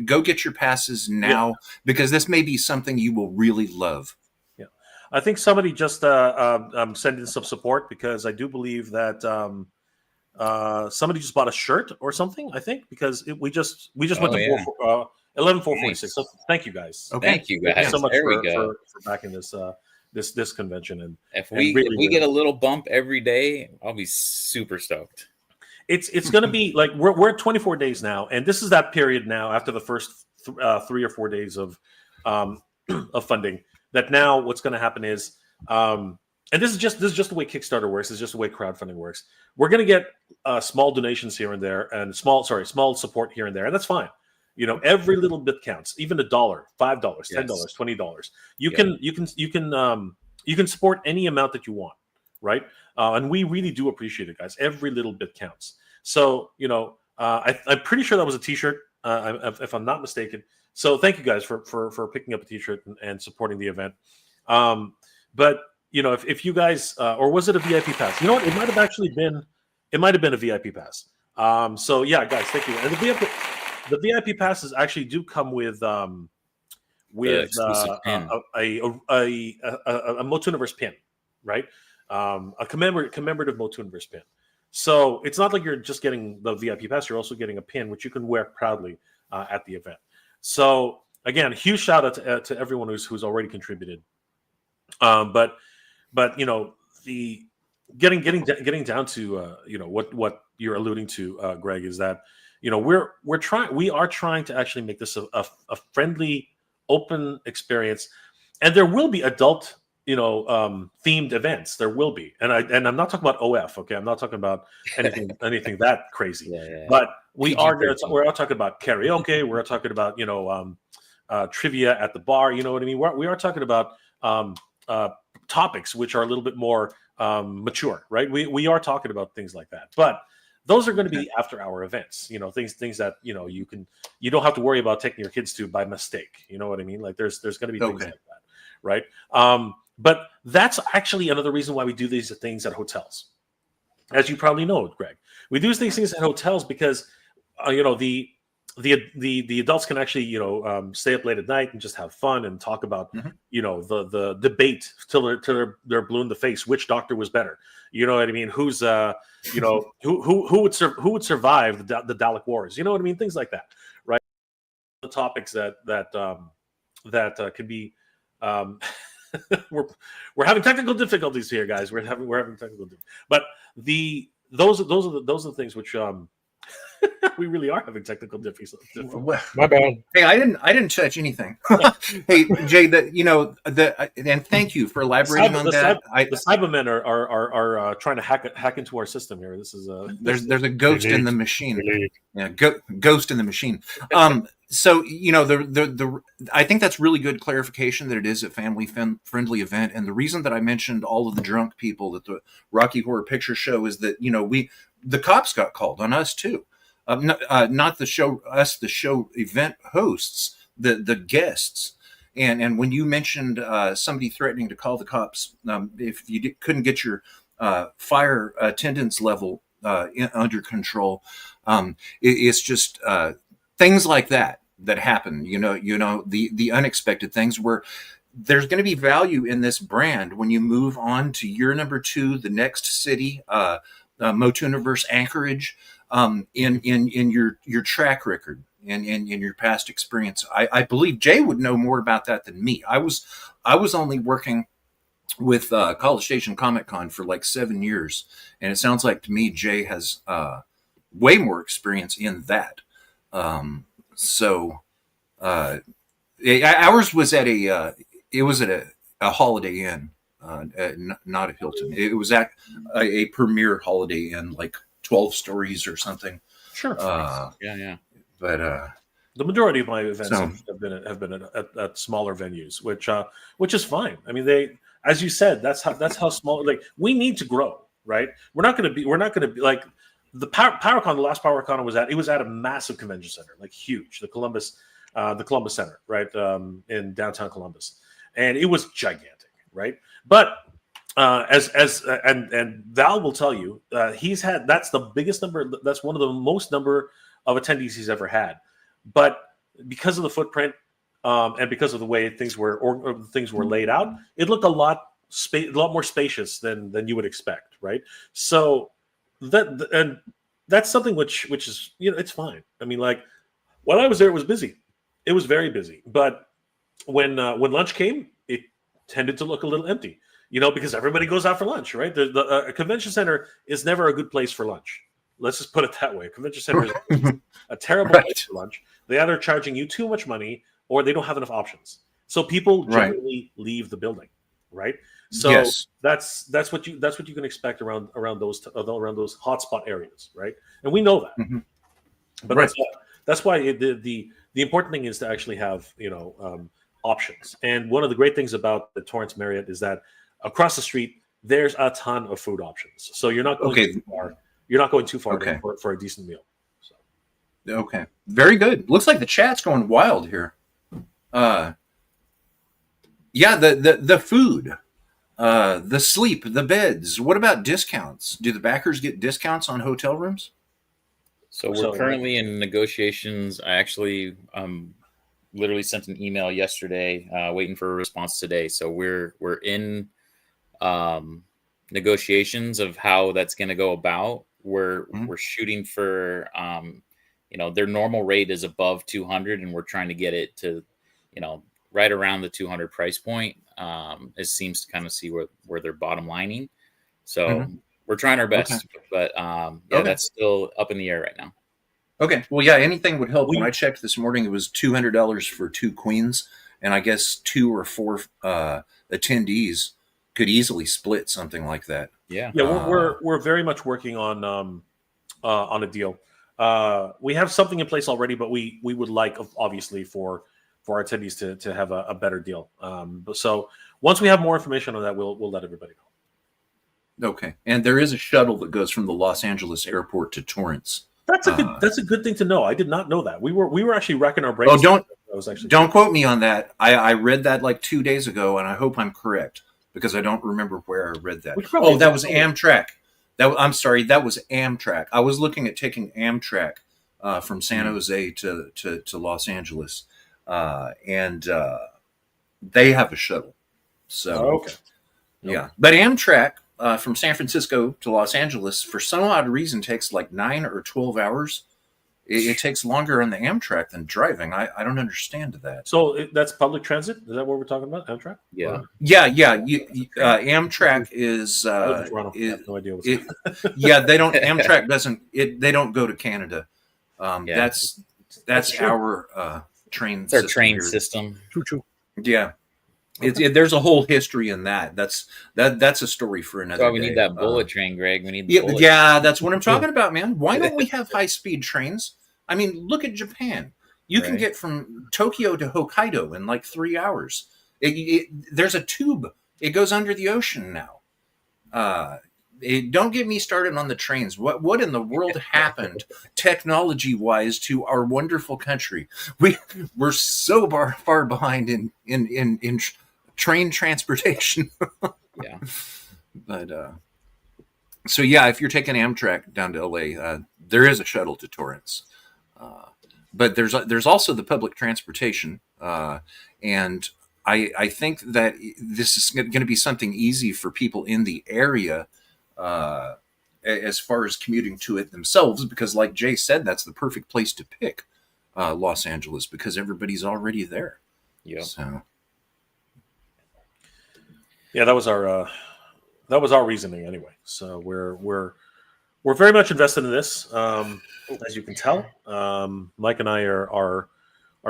passes now, because this may be something you will really love. Yeah. I think somebody just sent in some support, because I do believe that somebody just bought a shirt or something, I think, because we just went to 11,446. So thank you guys. Okay. Thank you guys. Thank you so much for backing this convention. And if we get a little bump every day, I'll be super stoked. It's going to be like we're at 24 days now, and this is that period now after the first 3 or 4 days of funding. That now what's going to happen is, and this is just the way Kickstarter works. This is just the way crowdfunding works. We're going to get small donations here and there, and small support here and there, and that's fine. Every little bit counts. Even $1, $5, $10, $20. You can support any amount that you want, right? And we really do appreciate it, guys. Every little bit counts. So I'm pretty sure that was a T-shirt, if I'm not mistaken. So thank you guys for picking up a T-shirt and supporting the event. But if you guys, or was it a VIP pass? You know what? It might have been a VIP pass. So yeah, guys, thank you. And the VIP passes actually do come with a MOTUNIVERSE pin, right? A commemorative MOTUNIVERSE pin. So it's not like you're just getting the VIP pass; you're also getting a pin which you can wear proudly at the event. So again, huge shout out to everyone who's already contributed. But the getting down to what you're alluding to, Greg, is that we are trying to actually make this a friendly, open experience, and there will be adult themed events. There will be, and I'm not talking about OF. Okay, I'm not talking about anything that crazy. But we're talking about karaoke. We're talking about trivia at the bar. You know what I mean? We are talking about topics which are a little bit more mature, right? We are talking about things like that, but those are going to be after hour events. You know, things that you don't have to worry about taking your kids to by mistake. You know what I mean? Like there's going to be things like that, right? But that's actually another reason why we do these things at hotels. As you probably know, Greg, we do these things at hotels because the adults can actually stay up late at night and just have fun and talk about the debate till they're blue in the face, which doctor was better. You know what I mean? Who's who would survive the Dalek Wars? You know what I mean? Things like that, right? The topics that could be. We're having technical difficulties here, guys. We're having technical difficulties. But those are the things which we really are having technical difficulties. My bad. Hey, I didn't touch anything. Hey, Jay, and thank you for elaborating on that. The Cybermen are trying to hack into our system here. This is there's a ghost in the machine. Yeah, ghost in the machine. So I think that's really good clarification that it is a family friendly event. And the reason that I mentioned all of the drunk people at the Rocky Horror Picture Show is that the cops got called on us too. Not the show, us, the show event hosts, the guests. And when you mentioned somebody threatening to call the cops if you couldn't get your fire attendance level under control, it's just things like that happen. The unexpected things where there's going to be value in this brand when you move on to year number 2, the next city, MOTUNIVERSE Anchorage. In your track record and in your past experience, I believe Jay would know more about that than me. I was only working with College Station Comic Con for like 7 years, and it sounds like to me Jay has way more experience in that. Ours was at a Holiday Inn, not a Hilton. It was at a premier Holiday Inn, like 12 stories or something. Sure. Yeah. But the majority of my events have been at smaller venues, which is fine. I mean, as you said, that's how small. Like we need to grow, right? We're not going to be like the PowerCon. The last PowerCon it was at a massive convention center, like huge, the Columbus Center, right, in downtown Columbus, and it was gigantic, right? But and Val will tell you, that's the biggest number. That's one of the most number of attendees he's ever had. But because of the footprint and because of the way things were laid out, it looked a lot more spacious than you would expect, right? So that's something which is it's fine. I mean, like while I was there, it was busy. It was very busy. But when lunch came, it tended to look a little empty. Because everybody goes out for lunch, right? A convention center is never a good place for lunch. Let's just put it that way. A convention center is a terrible place for lunch. They're either charging you too much money or they don't have enough options. So people generally leave the building, right? So that's what you can expect around those hotspot areas, right? And we know that. Mm-hmm. But that's why the important thing is to actually have options. And one of the great things about the Torrance Marriott is that across the street, there's a ton of food options. So you're not going too far. You're not going too far for a decent meal. So. Okay, very good. Looks like the chat's going wild here. The food, the sleep, the beds. What about discounts? Do the backers get discounts on hotel rooms? So we're currently in negotiations. I actually literally sent an email yesterday, waiting for a response today. So we're in negotiations of how that's going to go about. We're shooting for their normal rate is above 200, and we're trying to get it to right around the 200 price point. It seems to kind of see where they're bottom lining. So we're trying our best, but that's still up in the air right now. Okay. Well, yeah, anything would help. When I checked this morning, it was $200 for 2 queens, and I guess 2 or 4 attendees could easily split something like that. Yeah. We're very much working on a deal. We have something in place already, but we would like, obviously, for our attendees to have a better deal. So once we have more information on that, we'll let everybody know. Okay, and there is a shuttle that goes from the Los Angeles airport to Torrance. That's a good thing to know. I did not know that. We were actually racking our brains. Oh, don't I was actually don't quote me on that. I read that like 2 days ago, and I hope I'm correct because I don't remember where I read that. Oh, that was Amtrak. I'm sorry, that was Amtrak. I was looking at taking Amtrak from San Jose to Los Angeles, and they have a shuttle. So okay. yeah, but Amtrak from San Francisco to Los Angeles for some odd reason takes like 9 or 12 hours. It takes longer on the Amtrak than driving. I don't understand that. So that's public transit? Is that what we're talking about? Amtrak? Yeah. Yeah. Amtrak is. I live in Toronto. I have no idea what's yeah, they don't. Amtrak doesn't. They don't go to Canada. Yeah. That's our train. It's our system train here. system. Choo-choo. Yeah, there's a whole history in that. That's a story for another. That's why we day. need that bullet train, Greg. We need the bullet. Yeah, that's what I'm talking about, man. Why don't we have high speed trains? I mean, look at Japan. You can get from Tokyo to Hokkaido in like 3 hours. There's a tube. It goes under the ocean now. Don't get me started on the trains. What in the world happened technology wise to our wonderful country? We're so far behind in train transportation. Yeah. But so yeah, if you're taking Amtrak down to LA, there is a shuttle to Torrance. But there's also the public transportation, and I think that this is going to be something easy for people in the area as far as commuting to it themselves, because like Jay said, that's the perfect place to pick Los Angeles because everybody's already there. Yeah. So. Yeah, that was our reasoning anyway. So we're very much invested in this, as you can tell. Mike and I are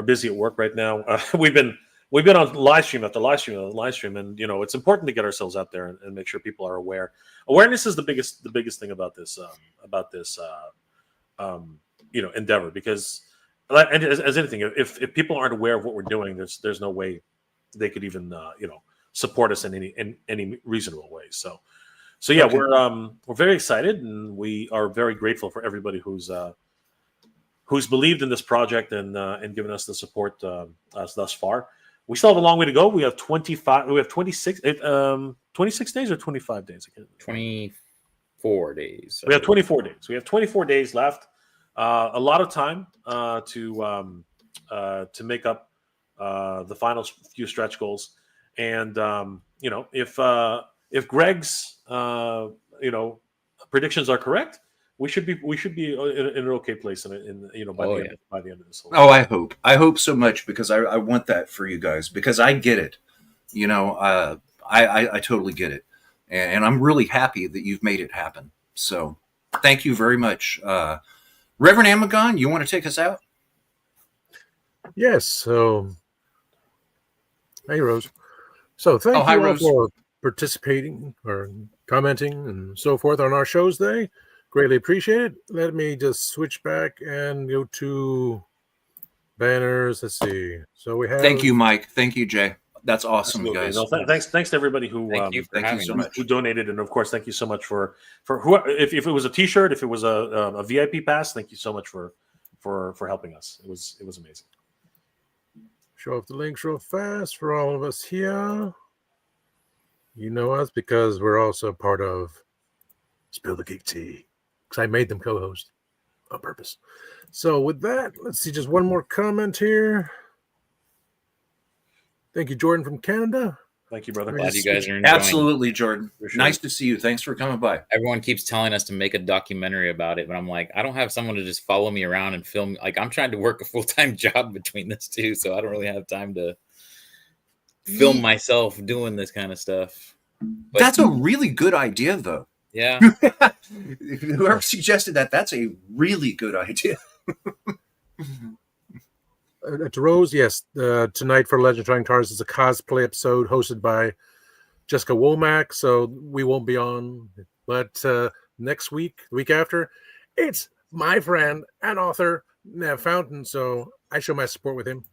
busy at work right now. We've been on live stream after live stream after live stream, and it's important to get ourselves out there and make sure people are aware. Awareness is the biggest thing about this endeavor, because and as anything, if people aren't aware of what we're doing, there's no way they could even support us in any reasonable way. So yeah, Okay. We're very excited, and we are very grateful for everybody who's believed in this project and given us the support us thus far. We still have a long way to go. We have 26 days or 25 days again. 24 days. We have 24 days. We have 24 days left. A lot of time to make up the final few stretch goals. And if Greg's predictions are correct, we should be in an okay place by the end of this whole. Oh, I hope so much, because I want that for you guys, because I get it. I totally get it, and I'm really happy that you've made it happen. So thank you very much, Reverend Amagon. You want to take us out? Yes. So, hey, Rose. So thank hi, you all Rose. for participating or commenting and so forth on our shows today. Greatly appreciate it. Let me just switch back and go to banners. Let's see. So we have. Thank you, Mike. Thank you, Jay. That's awesome, guys. No, thanks to everybody who Thank you so much. who donated, and of course, thank you so much for who. If it was a T-shirt, if it was a VIP pass, thank you so much for helping us. It was amazing. Show off the links real fast for all of us here. You know us because we're also part of Spill the Geek Tea, because I made them co-host on purpose. So with that, let's see, just one more comment here. Thank you, Jordan from Canada. Thank you, brother. Glad you guys are enjoying. Absolutely, Jordan. For sure. Nice to see you. Thanks for coming by. Everyone keeps telling us to make a documentary about it, but I'm like, I don't have someone to just follow me around and film. Like, I'm trying to work a full-time job between this two, so I don't really have time to film myself doing this kind of stuff. But That's a really good idea, though. yeah. Whoever suggested that, that's a really good idea. To Rose, yes, tonight for Legend of Trying Cars is a cosplay episode hosted by Jessica Womack, so we won't be on. But next week, the week after, it's my friend and author, Nev Fountain, so I show my support with him.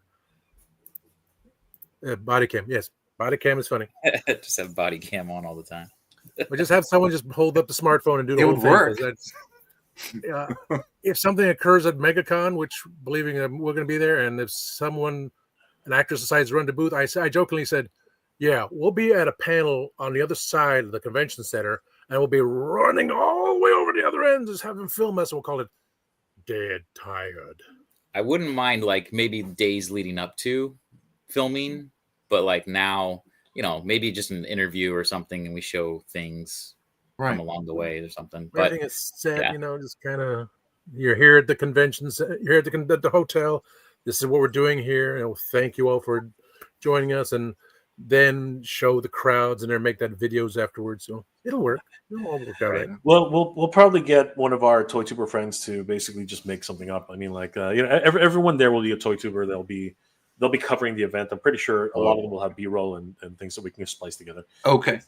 Body cam, yes. Body cam is funny. Just have body cam on all the time. Or just have someone just hold up the smartphone and do the It whole would thing. work. 'Cause that's, if something occurs at MegaCon, which believing we're going to be there, and if an actress decides to run the booth, I jokingly said, "Yeah, we'll be at a panel on the other side of the convention center, and we'll be running all the way over the other end, just having film us, and we'll call it Dead Tired." I wouldn't mind like maybe days leading up to filming, but like now, maybe just an interview or something, and we show things Right. come along the way or something. But Everything is set, yeah. just kind of. You're here at the convention. You're at the hotel. This is what we're doing here, and thank you all for joining us. And then show the crowds and then make that videos afterwards. So it'll work. It'll all work out right. Well, we'll probably get one of our toy tuber friends to basically just make something up. I mean, like everyone there will be a toy tuber. They'll be covering the event. I'm pretty sure a lot of them will have B-roll and things that we can splice together. Okay.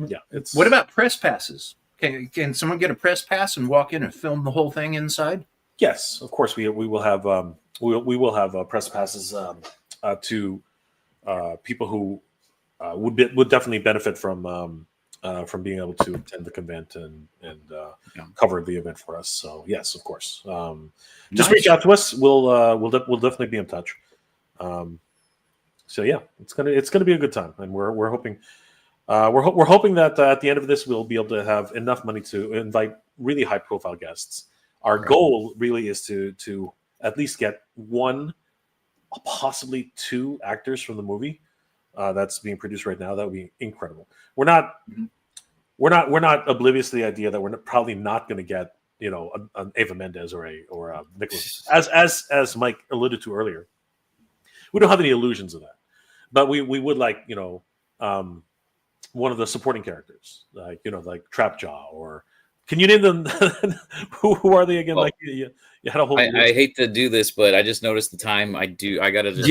Yeah. What about press passes? Can someone get a press pass and walk in and film the whole thing inside? Yes, of course. We will have we will have press passes to people who would definitely benefit from being able to attend the event and cover the event for us. So yes, of course. Just reach out to us. We'll definitely be in touch. So yeah, it's gonna be a good time, and we're hoping that at the end of this we'll be able to have enough money to invite really high profile guests. Our goal really is to at least get one, possibly two actors from the movie that's being produced right now. That would be incredible. We're not oblivious to the idea that we're probably not going to get an Eva Mendes or a Nicholas, as Mike alluded to earlier. We don't have any illusions of that, but we would like one of the supporting characters, like Trapjaw, or can you name them? who are they again? Well, like you had a whole. I hate to do this, but I just noticed the time. I gotta just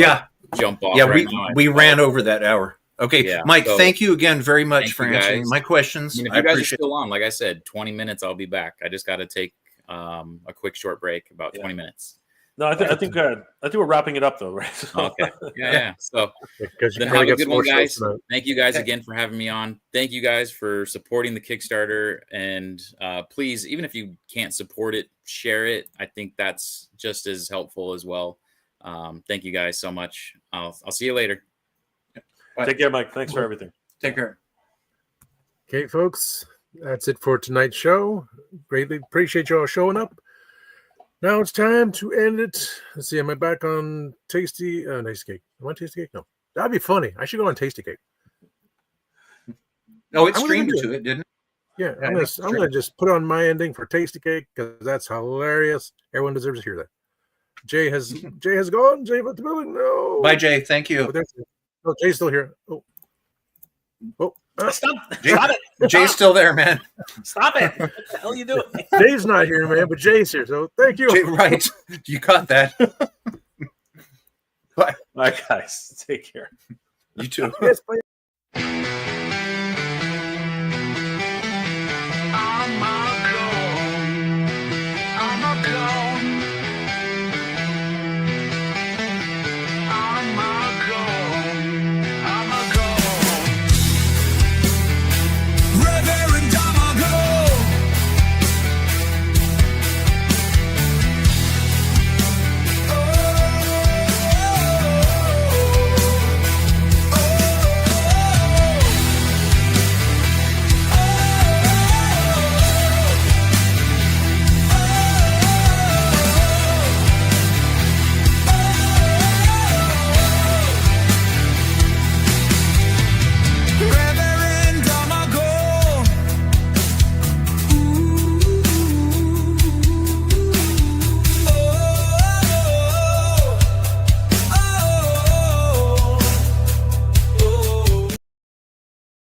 jump off. Yeah, right now. we ran over that hour. Okay, Yeah, Mike, so thank you again very much for you answering guys. my questions. I mean, if you guys are still on, like I said, 20 minutes, I'll be back. I just got to take a quick short break, about 20 minutes. No, I think we're wrapping it up though, right? Okay. Yeah. So then have a good one, guys. Thank you guys again for having me on. Thank you guys for supporting the Kickstarter, and please, even if you can't support it, share it. I think that's just as helpful as well. Thank you guys so much. I'll see you later. Take care, Mike. Thanks for everything. Take care. Okay, folks, that's it for tonight's show. Greatly appreciate you all showing up. Now it's time to end it. Let's see, am I back on Tasty Cake? Am I on Tasty Cake? No. That'd be funny. I should go on Tasty Cake. Oh, it streamed to it, didn't it? Yeah, I'm gonna just put on my ending for Tasty Cake because that's hilarious. Everyone deserves to hear that. Jay has gone. Jay left the building. No. Bye, Jay. Thank you. Oh, Jay's still here. Oh. Stop it. Jay's still there, man. Stop it. What the hell are you doing? Dave's not here, man, but Jay's here. So thank you. Jay, right. You caught that. Bye, guys. Take care. You too. Yes, bye.